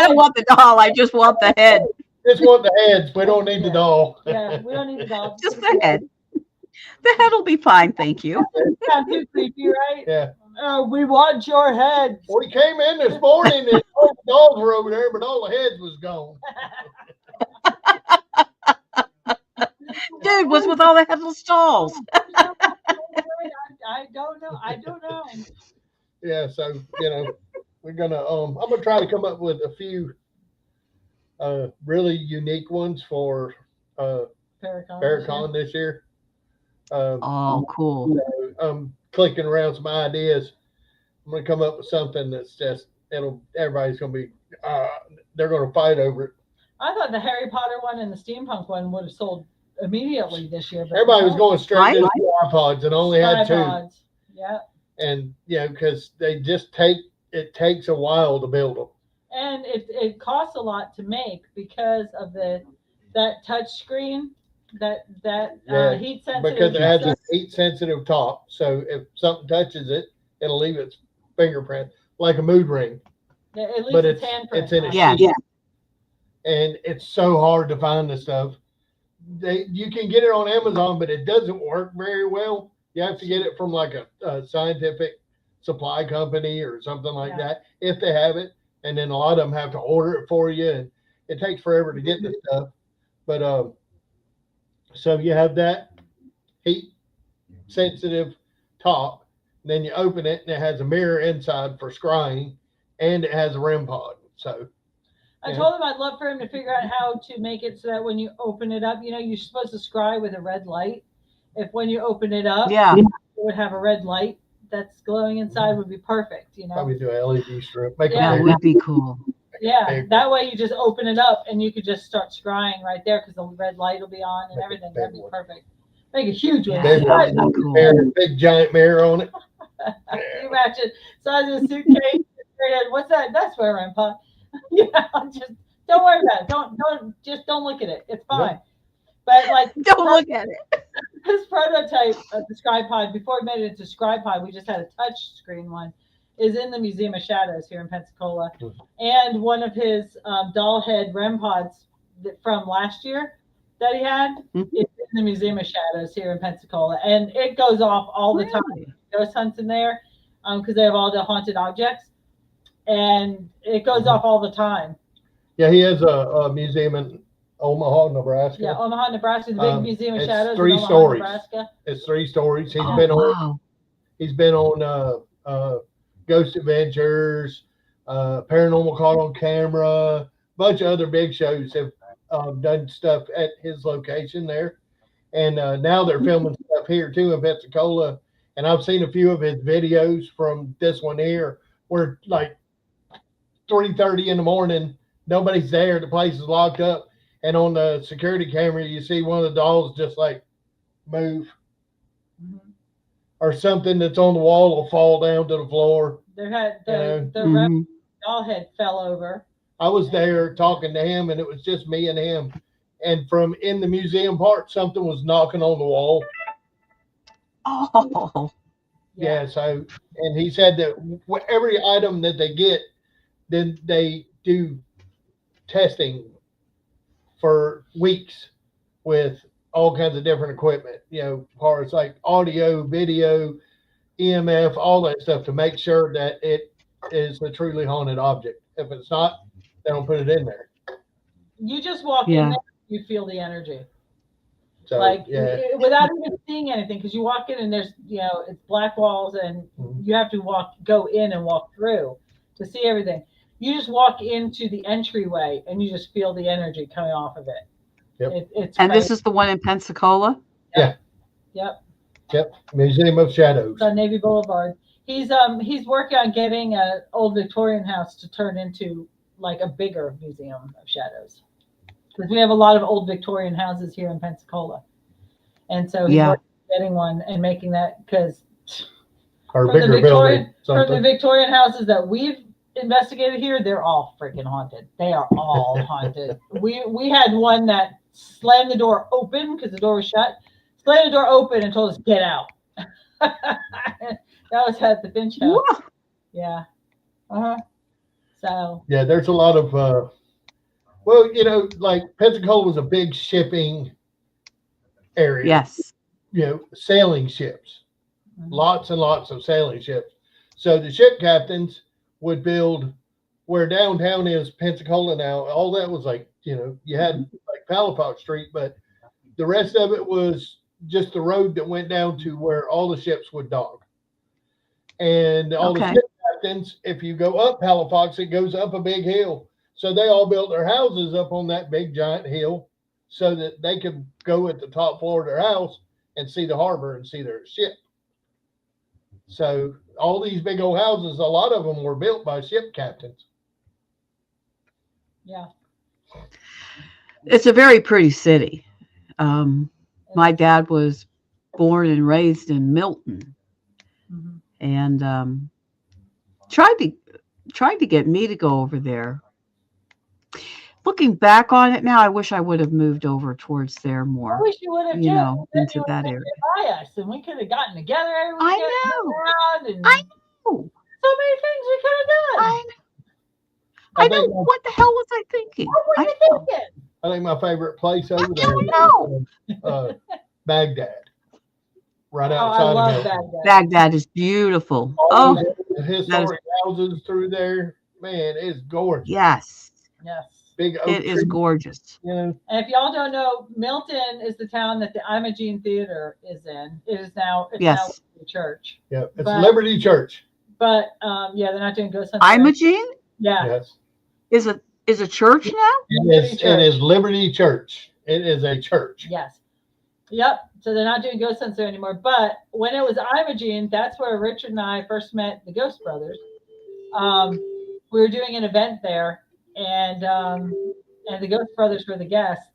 don't want the doll. I just want the head. Just want the heads. We don't need the doll. Yeah, we don't need the doll. Just the head. The head will be fine, thank you. Not too creepy, right? Yeah. We want your head. We came in this morning and all the dolls were over there, but all the heads was gone. Dude, what's with all the headless dolls? I don't know. Yeah, so we're gonna I'm gonna try to come up with a few really unique ones for Paracon this year. Cool. I'm clicking around some ideas. I'm gonna come up with something that's just everybody's gonna be they're gonna fight over it. I thought the Harry Potter one and the steampunk one would have sold immediately this year. But everybody was going straight to the iPods and only had 2. Yeah. And because they just it takes a while to build them. And it costs a lot to make because of the that touch screen, that Yeah, heat sensitive. because it has a stuff. heat sensitive top. So if something touches it, it'll leave its fingerprint like a mood ring. Yeah, it leaves But its handprint. it's in a on it. Yes. sheet, and it's so hard to find the stuff. You can get it on Amazon, but it doesn't work very well. You have to get it from like a scientific supply company or something like Yeah. that if they have it. And then a lot of them have to order it for you, and it takes forever to get the stuff. But so you have that heat sensitive top. Then you open it, and it has a mirror inside for scrying, and it has a REM pod. So I yeah. told him I'd love for him to figure out how to make it so that when you open it up, you're supposed to scry with a red light. If when you open it up, Yeah. it would have a red light that's glowing inside, would be perfect. Probably do an LED strip. Make Yeah. That it would be cool. Yeah, that way you just open it up and you could just start scrying right there because the red light will be on and Make a everything. big That'd be one. perfect. Make a huge one. Yeah, big, that would be cool. big giant mirror on it. Can you imagine? Size of a suitcase. What's that? That's where REM pod. Yeah, just don't worry about it. Don't look at it. It's fine. But like, Don't look at it. his prototype of the ScryPod, before it made it into ScryPod, we just had a touch screen one, is in the Museum of Shadows here in Pensacola. And one of his doll head REM pods from last year that he had is in the Museum of Shadows here in Pensacola. And it goes off all the time. Ghost hunts in there because they have all the haunted objects. And it goes off all the time. Yeah, he has a museum in Omaha, Nebraska. Yeah, Omaha, Nebraska, the big Museum of it's Shadows. 3 in Omaha, stories. Nebraska. It's 3 stories. Oh, wow. He's been on Ghost Adventures, Paranormal Caught on Camera, a bunch of other big shows have done stuff at his location there. And now they're filming stuff here too in Pensacola. And I've seen a few of his videos from this one here where like 3:30 in the morning, nobody's there, the place is locked up, and on the security camera you see one of the dolls just like move. Or something that's on the wall will fall down to the floor. The doll head fell over. I was there talking to him, and it was just me and him. And from in the museum part, something was knocking on the wall. Oh. Yeah. So, and he said that every item that they get, then they do testing for weeks with all kinds of different equipment, parts like audio, video, EMF, all that stuff to make sure that it is a truly haunted object. If it's not, they don't put it in there. You just walk in there, you feel the energy. So, without even seeing anything, because you walk in and there's, it's black walls and you have to go in and walk through to see everything. You just walk into the entryway and you just feel the energy coming off of it. Yep. It's and crazy. This is the one in Pensacola? Yeah. Yep. Museum of Shadows. It's on Navy Boulevard. He's working on getting an old Victorian house to turn into like a bigger Museum of Shadows. Because we have a lot of old Victorian houses here in Pensacola. And so he's working on getting one and making that, because for the Victorian houses that we've investigated here, they're all freaking haunted. They are all haunted. We had one that slammed the door open because the door was shut. Slammed the door open and told us, get out. That was at the Finch house. Whoa. Yeah. So. Yeah, there's a lot of, like Pensacola was a big shipping area. Yes. Sailing ships. Lots and lots of sailing ships. So the ship captains would build where downtown is Pensacola now. All that was like, you had like Palafox Street, but the rest of it was just the road that went down to where all the ships would dock. And all the ship captains, if you go up Palafox, it goes up a big hill. So they all built their houses up on that big giant hill so that they could go at the top floor of their house and see the harbor and see their ship. So all these big old houses, a lot of them were built by ship captains. Yeah. It's a very pretty city. My dad was born and raised in Milton, and tried to get me to go over there. looking back on it now, I wish I would have moved over towards there I more, wish you would have you too. know, Then into you would that have area. been by us, and we could have gotten together every I weekend, know. around, and I know. so many things we could have done. I know. I know. What the hell was I thinking? What were I you know. thinking? I think my favorite place over I there don't is Baghdad, right Oh, I outside of love Milton. Baghdad. Baghdad is beautiful. All Oh, the historic houses through there, man, it's gorgeous. yes. Yes. Big oak It is trees, gorgeous. you know. And if y'all don't know, Milton is the town that the Imogene Theater is in. It is now, it's now Yes. a church. Yeah, it's But- Liberty Church. But yeah, they're not doing ghost hunting. Imogene Yeah. Yes, is a church now? it is Liberty Church. It is a church. Yes. Yep. So they're not doing ghost hunts there anymore. But when it was Imogene, that's where Richard and I first met the Ghost Brothers. We were doing an event there, and the Ghost Brothers were the guests.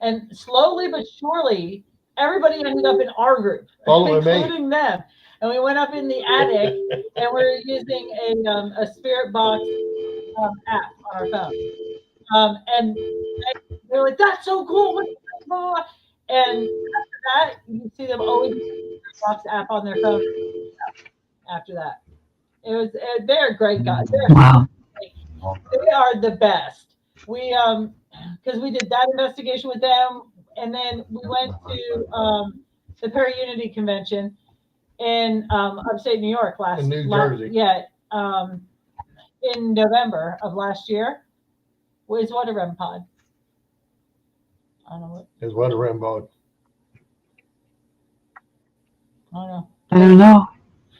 And slowly but surely, everybody ended up in our group, Following me. including them. And we went up in the attic, and we were using a spirit box app on our phone. And they were like, "That's so cool!" Blah, blah, blah. And after that, you see them always use the spirit box app on their phone. After that, they're great guys. Wow. They are the best. We because we did that investigation with them, and then we went to the Para-Unity convention in upstate New York In New Jersey. in November of last year. Is what a REM pod? I don't know what. Is what a Rambo. I don't know. I don't know.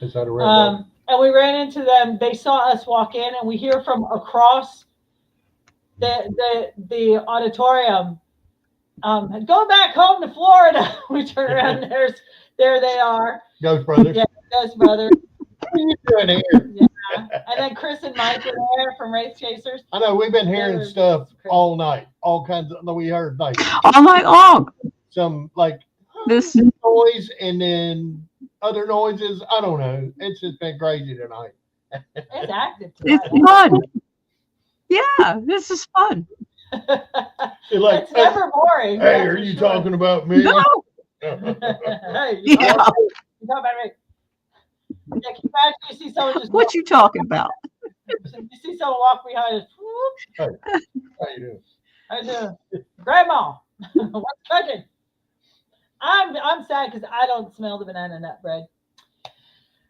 Is that a Rambo? And we ran into them. They saw us walk in, and we hear from across the auditorium, "Go back home to Florida." We turn around. There they are. Ghost Brothers. Yeah, Ghost Brothers. What are you doing here? Yeah. And then Chris and Mike were there from Race Chasers. I know we've been hearing stuff all night, all kinds of. We heard like All night long. some like This noise and then other noises. I don't know. It's just been crazy tonight. It's active tonight. it's fun. Yeah, this is fun. You're like, It's never boring. hey, that's are for you sure. talking about me? No. Hey, Yeah. you talking about me? Yeah, can you imagine you see someone just What you talking about? you see someone walk behind us. Whoop, How you doing? I do. Grandma, what's cooking? I'm sad because I don't smell the banana nut bread.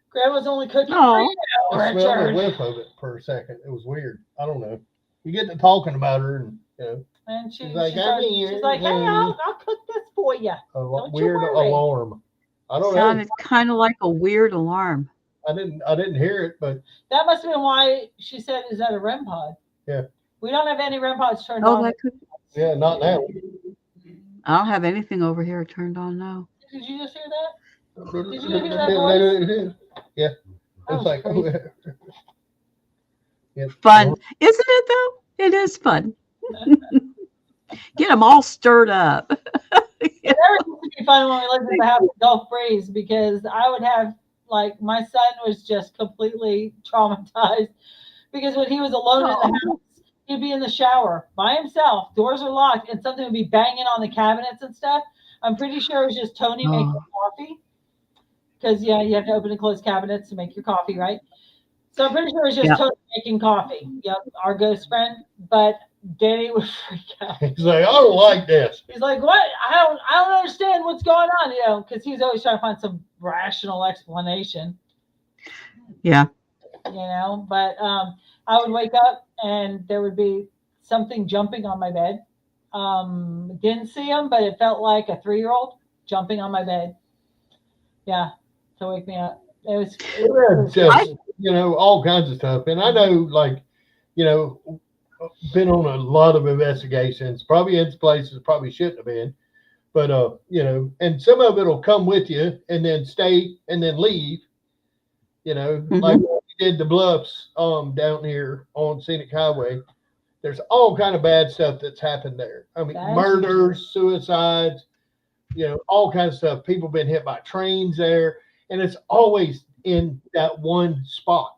Grandma's only cooking Oh. for I you, smelled a Richard. whiff of it for a second. It was weird. I don't know. You get to talking about her, and you know, And she's like, she's like, hey, I'll cook this for you. a Don't you weird worry. alarm. I don't Sounded kind of like a weird alarm. know. I didn't hear it, but That must have been why she said, "Is that a REM pod?" Yeah. We don't have any REM pods turned Oh, on. that could. yeah, not now. I don't have anything over here turned on now. Did you just hear that? Did you hear that voice? Yeah, That it's was like crazy. yeah. Fun, isn't it? Though it is fun. Get them all stirred up. It never used to be fun when we lived in the house at Gulf Breeze because I would have like my son was just completely traumatized because when he was alone in the house, he'd be in the shower by himself, doors are locked, and something would be banging on the cabinets and stuff. I'm pretty sure it was just Tony making coffee because yeah, you have to open and close cabinets to make your coffee, right? So I'm pretty sure it was just Tony making coffee. Yep, our ghost friend, but Danny would freak out. He's like, I don't like this. He's like, "What? I don't understand what's going on," you know, because he's always trying to find some rational explanation. Yeah. You know, but I would wake up and there would be something jumping on my bed. Didn't see him, but it felt like a 3-year-old jumping on my bed. Yeah, to wake me up. It was just you know, all kinds of stuff. And I know, like, you know, been on a lot of investigations, probably in places probably shouldn't have been, but you know, and some of it'll come with you and then stay and then leave. You know, like we did the Bluffs down here on Scenic Highway. There's all kind of bad stuff that's happened there. I mean, murders, suicides, you know, all kinds of stuff. People been hit by trains there, and it's always in that one spot.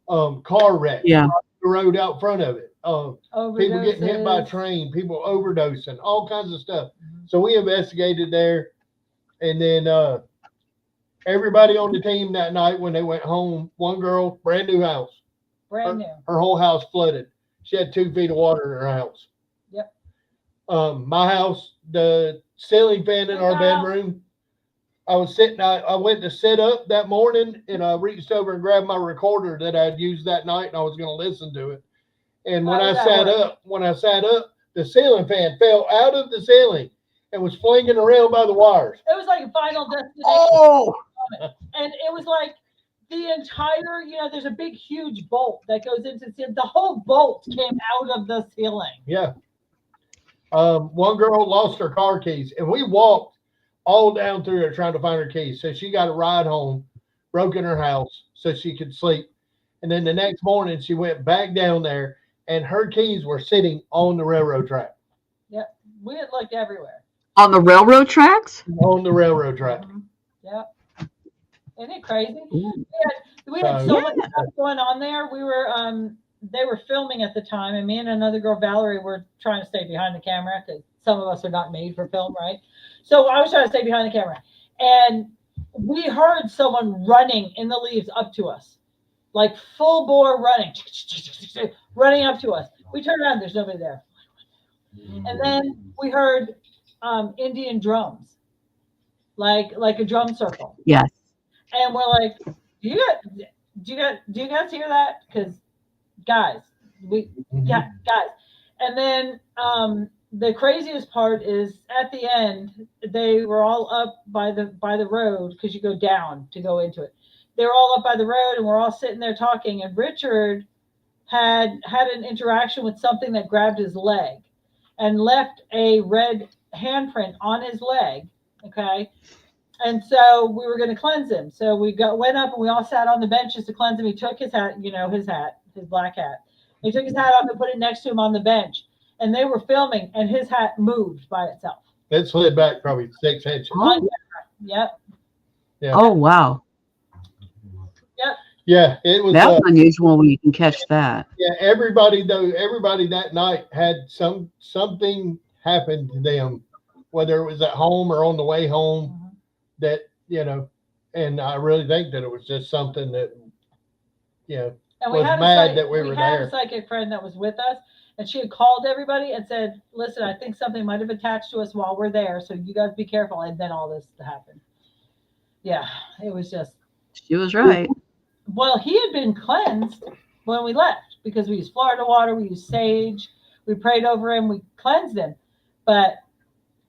Car wreck. Yeah. the road out front of it. People getting hit by a Overdoses. train, people overdosing, all kinds of stuff. So we investigated there, and then everybody on the team that night when they went home, one girl, brand new house, Brand new. her whole house flooded. She had 2 feet of water in her house. Yep. My house, the ceiling fan in our bedroom. I was sitting. I went to sit up that morning, and I reached over and grabbed my recorder that I'd used that night, and I was going to listen to it. And when I sat up, the ceiling fan fell out of the ceiling and was flinging around by the wires. It was like a Final Destination. Oh, And it was like the entire, there's a big, huge bolt that goes into the whole bolt came out of the ceiling. Yeah. One girl lost her car keys, and we walked all down through there trying to find her keys. So she got a ride home, broke in her house so she could sleep. And then the next morning, she went back down there, and her keys were sitting on the railroad track. Yep. We had looked everywhere. on the railroad tracks? On the railroad track. Yep. Isn't it crazy? Ooh. We had so much stuff going on there. We were they were filming at the time, and me and another girl, Valerie, were trying to stay behind the camera because some of us are not made for film, right? So I was trying to stay behind the camera, and we heard someone running in the leaves up to us, like full bore running up to us. We turned around, there's nobody there, and then we heard Indian drums, like a drum circle. Yes. And we're like, do you guys hear that? Because guys. And then the craziest part is at the end, they were all up by the road because you go down to go into it. They were all up by the road, and we're all sitting there talking. And Richard had an interaction with something that grabbed his leg and left a red handprint on his leg. Okay. And so we were going to cleanse him. So we went up and we all sat on the benches to cleanse him. He took his hat, his black hat. He took his hat off and put it next to him on the bench. And they were filming, and his hat moved by itself. It slid back probably 6 inches. On camera. Yep. Yeah. Oh, wow. Yep. Yeah, it was. That's unusual when you can catch that. Yeah, everybody that night had something happen to them, whether it was at home or on the way home. That, and I really think that it was just something that, and was mad that we were had there. a psychic friend that was with us, and she had called everybody and said, listen, I think something might have attached to us while we're there, so you guys be careful. And then all this happened. Yeah, it was just. She was right. Well, he had been cleansed when we left because we used Florida water, we used sage, we prayed over him, we cleansed him. But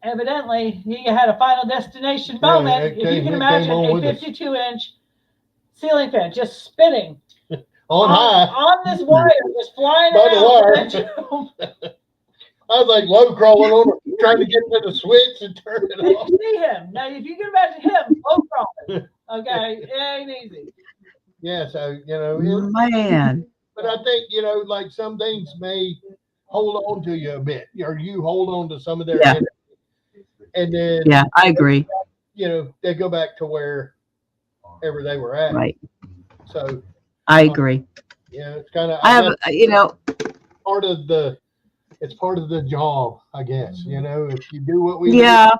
evidently, he had a Final Destination moment. If you can imagine a 52-inch ceiling fan just spinning on high on this wire, just flying by around. the wire. I was like low crawling on it, trying to get to the switch and turn it off. You see him now. If you can imagine him low crawling, okay, it ain't easy. Yeah, so Man. But I think like some things may hold on to you a bit, or you hold on to some of their energy. And then, I agree. They go back to wherever they were at. Right. So I agree. It's kind of. I have, It's part of the job, I guess. If you do what we do. Yeah.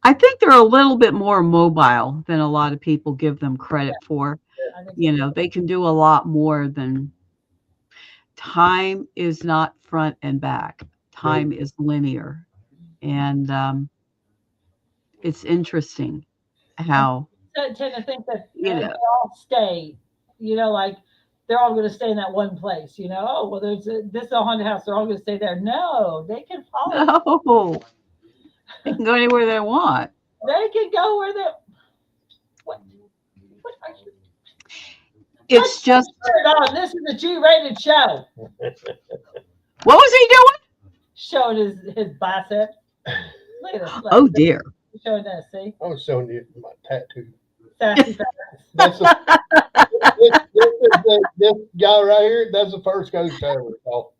I think they're a little bit more mobile than a lot of people give them credit for. They can do a lot more than. Time is not front and back. Time is linear. And it's interesting how I tend to think that they all stay, like they're all going to stay in that one place. Oh, well, this is a haunted house. They're all going to stay there. No, they can follow. No, they can go anywhere they want. They can go where they. What are you? It's just. This is a G-rated show. What was he doing? Showing his bicep. Look at this. Oh dear. Showing that, see? I was showing you my tattoo. Sassy That's this guy right here. That's the first ghost I ever saw.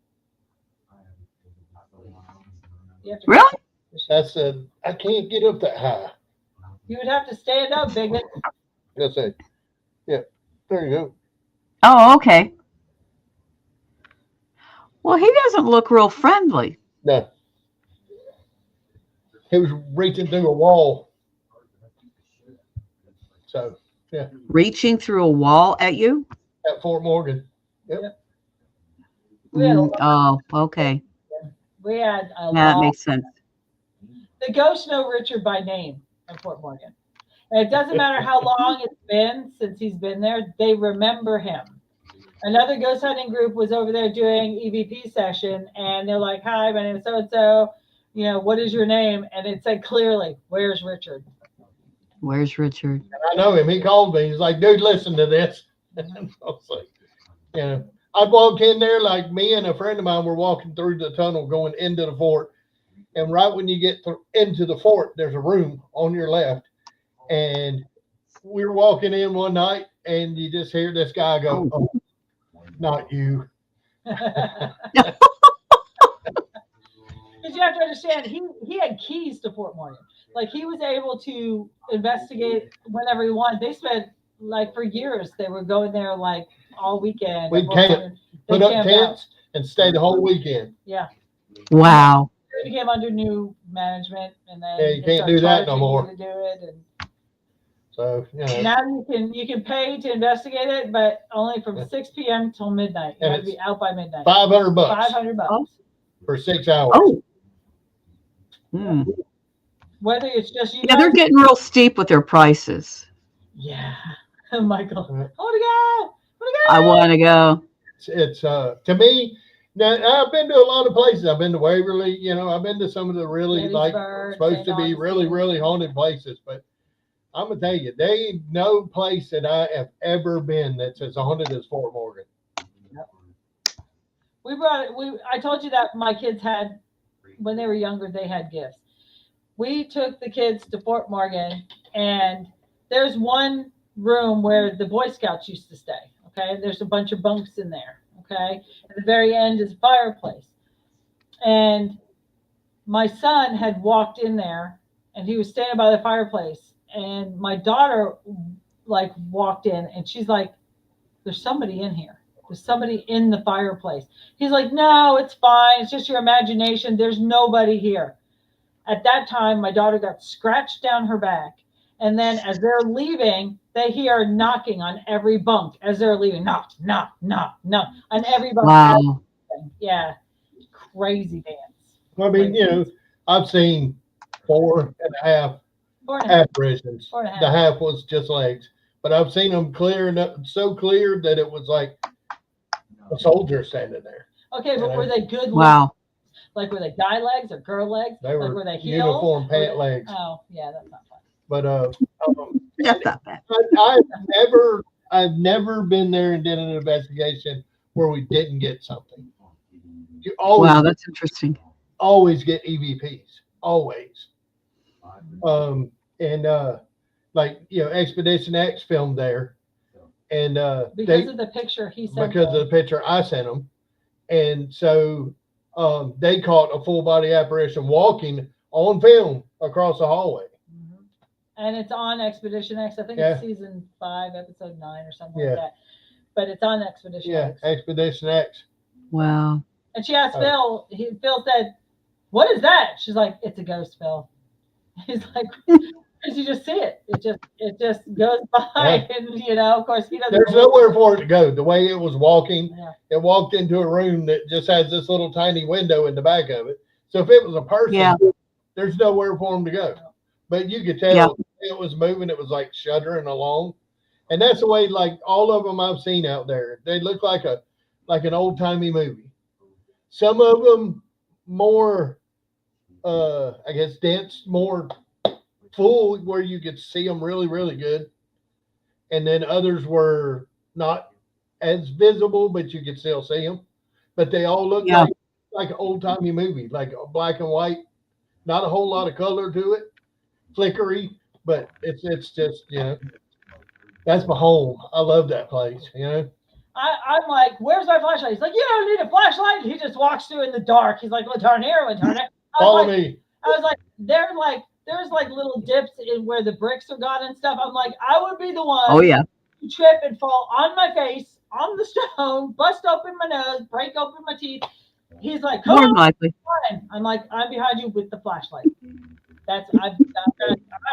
Really? That's I can't get up that high. You would have to stand up, bigot. That's it. Yeah, there you go. Oh, okay. Well, he doesn't look real friendly. No. He was reaching through a wall. So, yeah, Reaching through a wall at you? at Fort Morgan. Yep. We had a lot. Oh, okay. We had a That lot. makes sense. The ghosts know Richard by name at Fort Morgan. And it doesn't matter how long it's been since he's been there, they remember him. Another ghost hunting group was over there doing EVP session, and they're like, "Hi, my name is so-and-so. You know, what is your name?" And it said clearly, "Where's Richard?" Where's Richard? And I know him. He called me. He's like, "Dude, listen to this." And I was like, you know, I'd walk in there, like me and a friend of mine were walking through the tunnel going into the fort. And right when you get into the fort, there's a room on your left. And we were walking in one night, and you just hear this guy go, "Oh, not you." Because you have to understand, he had keys to Fort Morgan. Like, he was able to investigate whenever he wanted. They spent, like, for years, they were going there, like, all weekend. We'd camp, put up tents, and stay the whole weekend. Yeah. Wow. They became under new management, and then Yeah, you can't do that no more. to do it, and So, you know. now you can pay to investigate it, but only from 6 p.m. till midnight. You And have to be out by midnight. $500 $500 for 6 hours. Oh. Hmm. Whether it's just you. Yeah, they're getting real steep with their prices. Yeah, Michael. Right. I want to go. I want to go. It's to me. Now I've been to a lot of places. I've been to Waverly. You know, I've been to some of the really like supposed to be really haunted places. But I'm gonna tell you, there ain't no place that I have ever been that's as haunted as Fort Morgan. We brought it. I told you that my kids had, when they were younger, they had gifts. We took the kids to Fort Morgan, and there's one room where the Boy Scouts used to stay. Okay, there's a bunch of bunks in there. Okay, at the very end is a fireplace, and my son had walked in there, and he was standing by the fireplace, and my daughter like walked in, and she's like, "There's somebody in here. There's somebody in the fireplace." He's like, "No, it's fine. It's just your imagination. There's nobody here." At that time, my daughter got scratched down her back. And then as they're leaving, they hear knocking on every bunk as they're leaving. Knock, knock, knock, knock on every bunk. Wow. Yeah. Crazy dance. Well, I mean, you know, I've seen 4.5 apparitions. 4.5. The half was just legs. But I've seen them clear enough, so clear that it was like a soldier standing there. Okay, but were they good legs? Wow. Like, were they guy legs or girl legs? They were, like, were they heels? uniform pant legs. Oh, yeah, that's not fun. But That's not bad. I've never been there and did an investigation where we didn't get something. You always, Wow, that's interesting. always get EVPs, always. Like, you know, Expedition X filmed there, and Because of the picture he sent. because of the picture I sent them, and so they caught a full body apparition walking on film across the hallway. Mhm. And it's on Expedition X. I think Yeah. it's season 5, episode 9 or something Yeah. like that. But it's on Expedition Yeah, X. Expedition X. Wow. And she asked Phil. Phil said, "What is that?" She's like, "It's a ghost, Phil." He's like, "Because you just see it. It just goes by." Yeah. And, you know, of course, he doesn't. There's nowhere for it to go. The way it was walking, Yeah. it walked into a room that just has this little tiny window in the back of it. So if it was a person, Yeah. there's nowhere for them to go. But you could tell Yeah. it was moving. It was like shuddering along. And that's the way, like, all of them I've seen out there. They look like an old timey movie. Some of them more, I guess, dense, more full, where you could see them really, really good. And then others were not as visible, but you could still see them. But they all look Yeah. like an old timey movie, like black and white. Not a whole lot of color to it, flickery, but it's just, you know, that's my home. I love that place, you know. I'm like, "Where's my flashlight?" He's like, "You don't need a flashlight." He just walks through in the dark. He's like, "We'll turn here, we'll turn it." Follow me. I was like, there's like little dips in where the bricks are gone and stuff. I'm like, I would be the one Oh, yeah. to trip and fall on my face on the stone, bust open my nose, break open my teeth. He's like, come More on, than likely. fine. I'm like, I'm behind you with the flashlight. I'm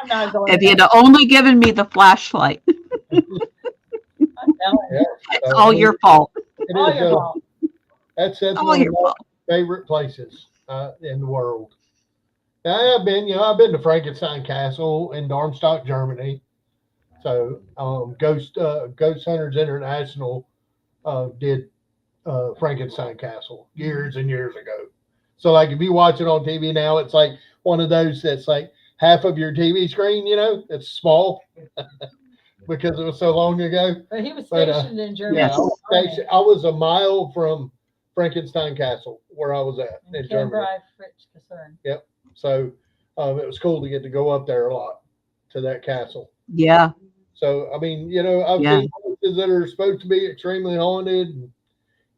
not going. If you'd have only given me the flashlight, I'm telling Yeah. you, it's all your fault. It all is, your fault. that's All one of your my fault. favorite places in the world. Now, I've been to Frankenstein Castle in Darmstadt, Germany. So, Ghost Hunters International did Frankenstein Castle years and years ago. So, like, if you watch it on TV now, it's like one of those that's like half of your TV screen. It's small because it was so long ago. But he was But stationed in Germany. yeah, Yes. I was a mile from Frankenstein Castle where I was at in Germany. Yep. So it was cool to get to go up there a lot to that castle. Yeah. So I mean, I've Yeah. seen places that are supposed to be extremely haunted. And,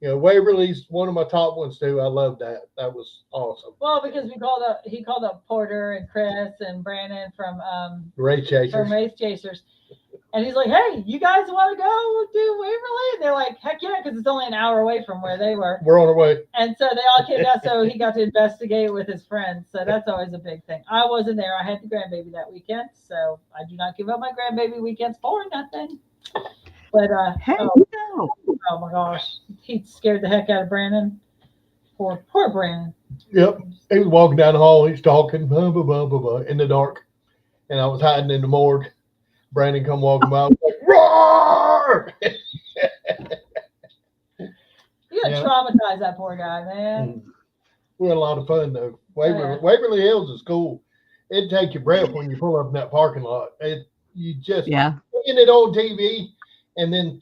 Waverly's one of my top ones too. I love that. That was awesome. Well, because he called up Porter and Chris and Brandon from Race Chasers. Race Chasers. And he's like, hey, you guys want to go do Waverly? And they're like, heck yeah, because it's only an hour away from where they were. We're on our way. And so they all came down, so he got to investigate with his friends. So that's always a big thing. I wasn't there. I had the grandbaby that weekend, so I do not give up my grandbaby weekends for nothing. But Hey, oh my gosh, he scared the heck out of Brandon. Poor Brandon. Yep. He was walking down the hall. He's talking blah, blah, blah, blah, blah, in the dark. And I was hiding in the morgue. Brandon come walking by. I was like, roar! You gotta traumatize that poor guy, man. We had a lot of fun, though. Waverly Hills is cool. It'd take your breath when you pull up in that parking lot. You just seeing it on TV and then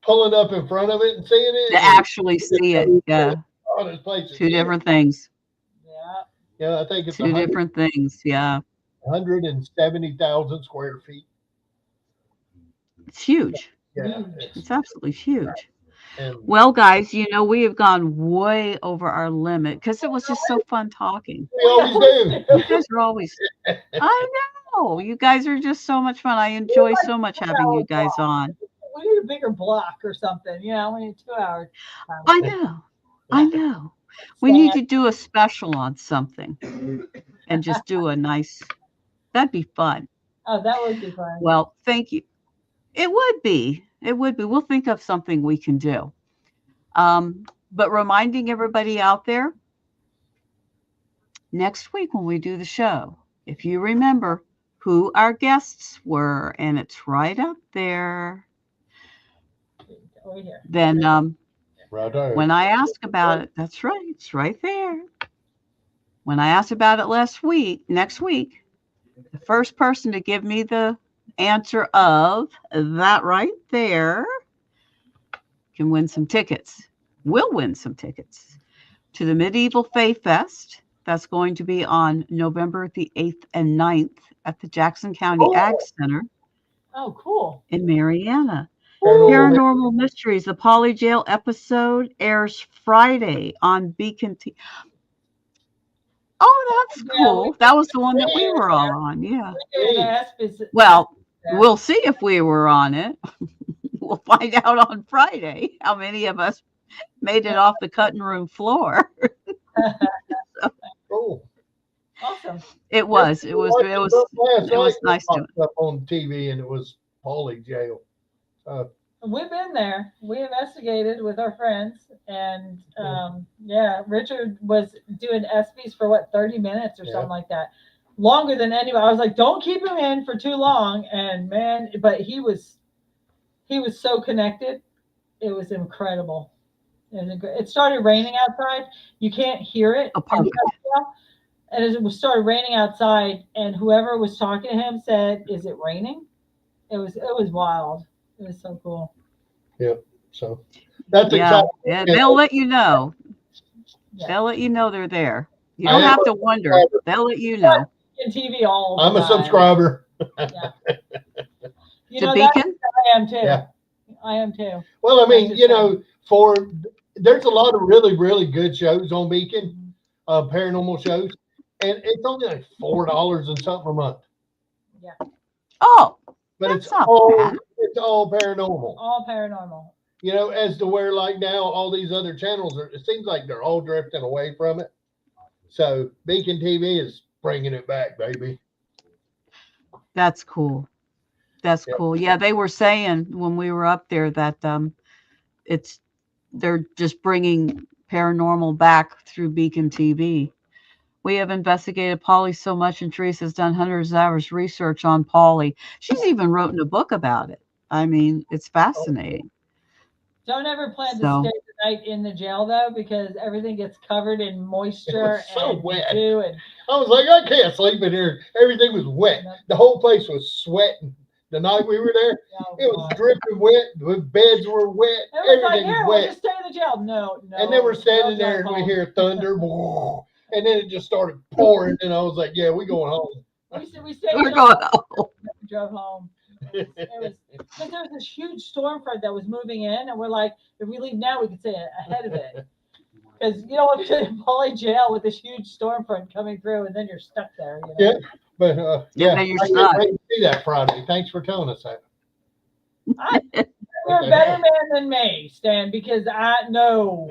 pulling up in front of it and seeing it. To actually see it. Yeah. Oh, this place is Two different things. Yeah, I think it's two different things. Yeah. 170,000 square feet. It's huge. Yeah. It's absolutely huge. And well, guys, we have gone way over our limit because it was just so fun talking. We always do. You guys are always, I know. You guys are just so much fun. I enjoy so much having you guys on. We need a bigger block or something. We need 2 hours. I know. We need to do a special on something and just do a nice, that'd be fun. Oh, that would be fun. Well, thank you. It would be. We'll think of something we can do. But reminding everybody out there, next week when we do the show, if you remember who our guests were, and it's right up there, then right there. when I ask about it, that's right, it's right there. When I asked about it next week, the first person to give me the answer of that right there can win some tickets. Will win some tickets to the Medieval Faith Fest. That's going to be on November the 8th and 9th at the Jackson County Ag Center. Oh, cool. In Marianna. Paranormal Mysteries, the Poly Jail episode airs Friday on Beacon TV. Oh, that's cool. That was the one that we were all on. Yeah. Well, we'll see if we were on it. We'll find out on Friday how many of us made it off the cutting room floor. Cool. Awesome. It was nice to up on TV, and it was Poly Jail. We've been there. We investigated with our friends, and Richard was doing ESPYs for 30 minutes or something like that, longer than anybody. I was like, don't keep him in for too long, and man, but he was so connected. It was incredible. It started raining outside. You can't hear it. And it started raining outside, and whoever was talking to him said, "Is it raining?" It was wild. It was so cool. Yeah. So that's exciting. Yeah, they'll let you know. Yeah. They'll let you know they're there. You don't have to wonder. They'll let you know. In TV all I'm a subscriber. Yeah. To Beacon? I am too. Yeah. I am too. Well, I mean, there's a lot of really, really good shows on Beacon, paranormal shows, and it's only like $4 and something a month. Yeah. Oh, but it's all paranormal. All paranormal. as to where like now all these other channels are, it seems like they're all drifting away from it. So Beacon TV is bringing it back, baby. That's cool. That's Yep. cool. Yeah, they were saying when we were up there that they're just bringing paranormal back through Beacon TV. We have investigated Polly so much, and Teresa's done hundreds of hours research on Polly. She's even written a book about it. I mean, it's fascinating. Don't ever plan to So stay the night in the jail though, because everything gets covered in moisture so and wet. dew. And I was like, I can't sleep in here. Everything was wet. The whole place was sweating. The night we were there, oh, it was God. dripping wet. The beds were wet. It was like, Everything here, was we'll wet. just stay in the jail. No, no. And then we're standing no there drive and we home. hear thunder, and then it just started pouring. And I was like, yeah, we going home. We stayed we're till going home. we drove home. It was because there was this huge storm front that was moving in, and we're like, if we leave now, we could stay ahead of it. Because you don't want to be in Poly jail with this huge storm front coming through, and then you're stuck there. Yeah, but Yeah, then you're I stuck. can't wait to see that Friday. Thanks for telling us that. You're a better man than me, Stan, because I am not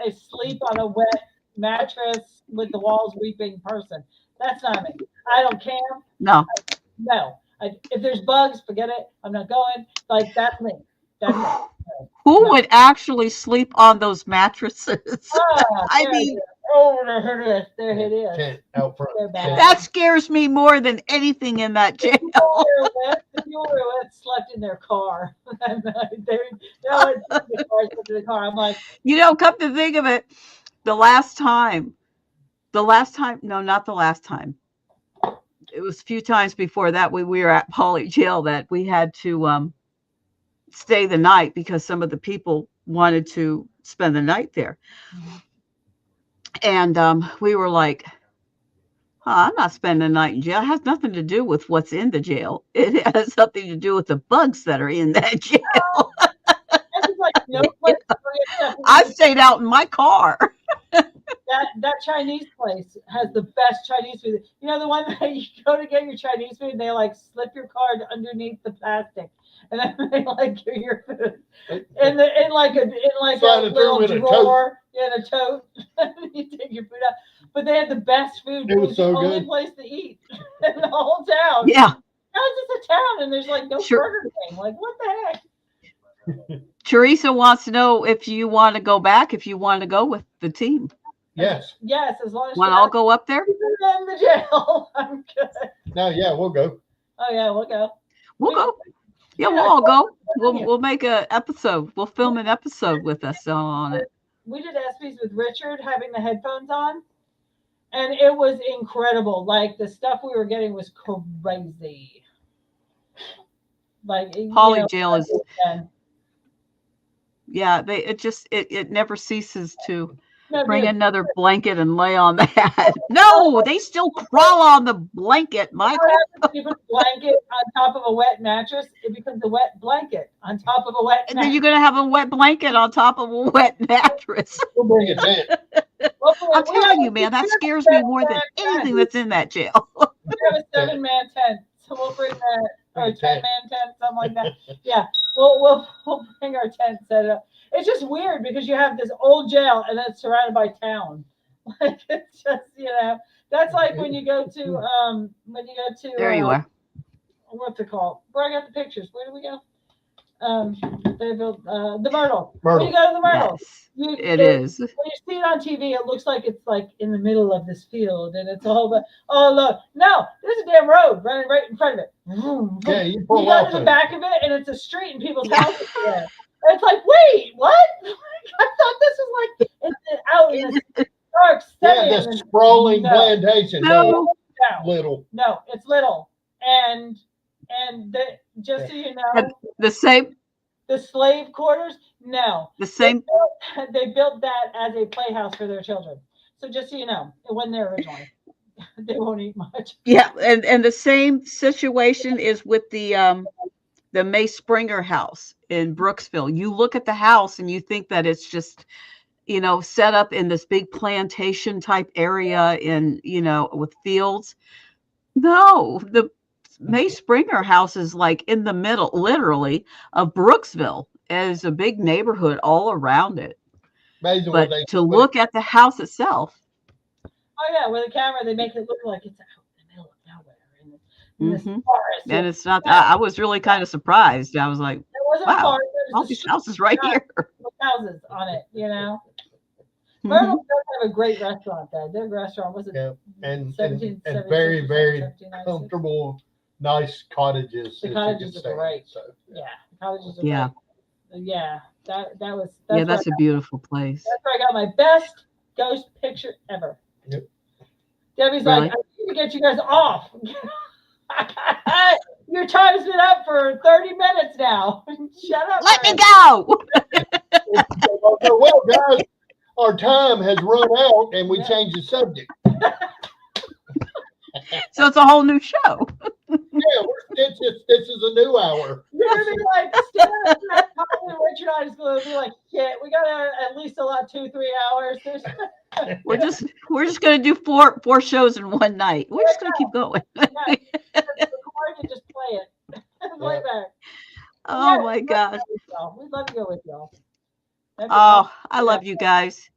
a sleep on a wet mattress with the walls weeping person. That's not me. I don't care. No. No. If there's bugs, forget it. I'm not going. Like, that's me. That's me. Who would actually sleep on those mattresses? I there mean, it is. Oh, there it is. There it is. Tent out front. They're bad. that scares me more than anything in that jail. The people who had slept in their car. They're in the car. I'm like, Come to think of it, no, not the last time. It was a few times before that we were at Poly jail that we had to stay the night because some of the people wanted to spend the night there. And we were like, I'm not spending the night in jail. It has nothing to do with what's in the jail. It has something to do with the bugs that are in that jail. like, no place I stayed out in my car. that Chinese place has the best Chinese food. You know, the one that you go to get your Chinese food and they like slip your card underneath the plastic. And then they like give your food in like a little drawer in a tote. You take your food out. But they had the best food. It was so the only good. place to eat in the whole town. Yeah. How's this a town and there's like no Burger King? Like, what the heck? Teresa wants to know if you want to go back, if you want to go with the team. Yes. Yes, as long as Want to all go up there? in the jail. I'm good. No, yeah, we'll go. Oh yeah, we'll go. We'll go. Yeah, we'll all go. We'll make an episode. We'll film an episode with us on it. We did ESPYs with Richard having the headphones on, and it was incredible. Like, the stuff we were getting was crazy. Like, Poly jail is. Yeah, it never ceases to bring another blanket and lay on that. No, they still crawl on the blanket, Michael. You put a blanket on top of a wet mattress, it becomes a wet blanket on top of a wet mattress. And then you're going to have a wet blanket on top of a wet mattress. We'll bring a tent. I'm telling you, man, that scares me more than anything that's in that jail. We have a 7-man tent, so we'll bring that, or a 10-man tent, something like that. Yeah, we'll bring our tent, set it up. It's just weird because you have this old jail and then it's surrounded by town. Like, it's just, that's like when you go to There you are. What's it called? Where I got the pictures. Where do we go? They built the Myrtle. Myrtle. When you go to the Myrtle, Yes, it is. When you see it on TV, it looks like it's like in the middle of this field, and it's all the look. No, there's a damn road running right in front of it. Yeah, you pull go off to the back of it, and it's a street, and people's houses there. And it's like, wait, what? I thought this was like out in the dark Yeah, this sprawling plantation. No, No, it's little, and just so you know, the same. The slave quarters, no. The same. They built that as a playhouse for their children. So just so you know, it wasn't there originally. They won't eat much. Yeah, and the same situation is with the May Springer house in Brooksville. You look at the house and you think that it's just, set up in this big plantation type area with fields. No, the May Springer house is like in the middle, literally, of Brooksville. is a big neighborhood all around it. Amazing But what they to look at the house itself, Oh yeah, with a camera they make it look like it's out in the middle of nowhere in this Mhm. forest. and it's not. I was really kind of surprised. I was like, There wasn't a wow, forest. There all was these a houses right street here. with houses on it. You know, Mhm. Maryland does have a great restaurant there. Their restaurant was it Yeah, and 1776 very, or very 1796? comfortable, nice cottages. The if you cottages could are stay in. great. So, Yeah, the cottages are Yeah, great. Yeah, that was yeah, that's where that's a beautiful place. I got my best ghost picture ever. Yep. Debbie's Really? like, I need to get you guys off. Your time's been up for 30 minutes now. Shut up. Let me Fred. go. well, guys, our time has run out, and we Yeah. changed the subject. So it's a whole new show. Yeah, this is a new hour. You're gonna be like, stand up that time, and Richard and I is gonna be like, shit, we gotta at least allow 2-3 hours. We're just gonna do four shows in one night. We're just gonna keep going. Record and just play it. Play back. Oh my gosh. We'd love to go with y'all. That'd be Oh, awesome. I love you guys.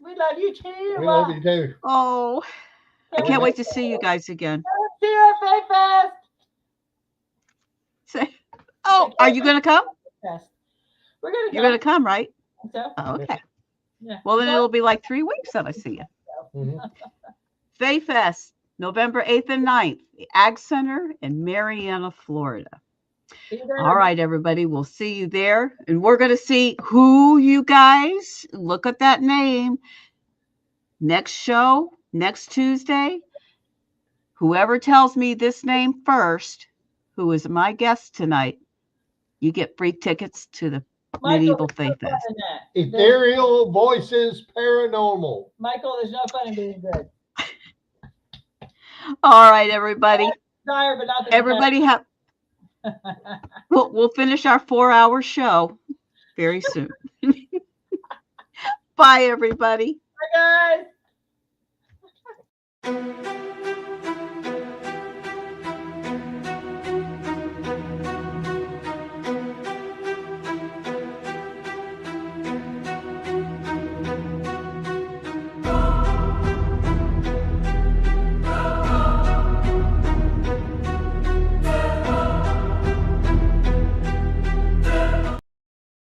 We love you too. We love you too. Oh, I can't wait to see you guys again. See you at Faith Fest. Say, oh, are you gonna come? Fest. We're gonna You're gonna come, right? So, Oh, okay. yeah. Well, then it'll be like 3 weeks that I see you. Mhm. Faye Fest, November 8th and 9th, the Ag Center in Marianna, Florida. See you there. All right, everybody, we'll see you there. And we're going to see who you guys, look at that name. Next show, next Tuesday, whoever tells me this name first, who is my guest tonight, you get free tickets to the Medieval Faith Fest. Ethereal Voices Paranormal. Michael, there's no fun in being good. All right, everybody. Desire, but not the Everybody have. We'll finish our 4-hour show very soon. Bye, everybody. Bye, guys.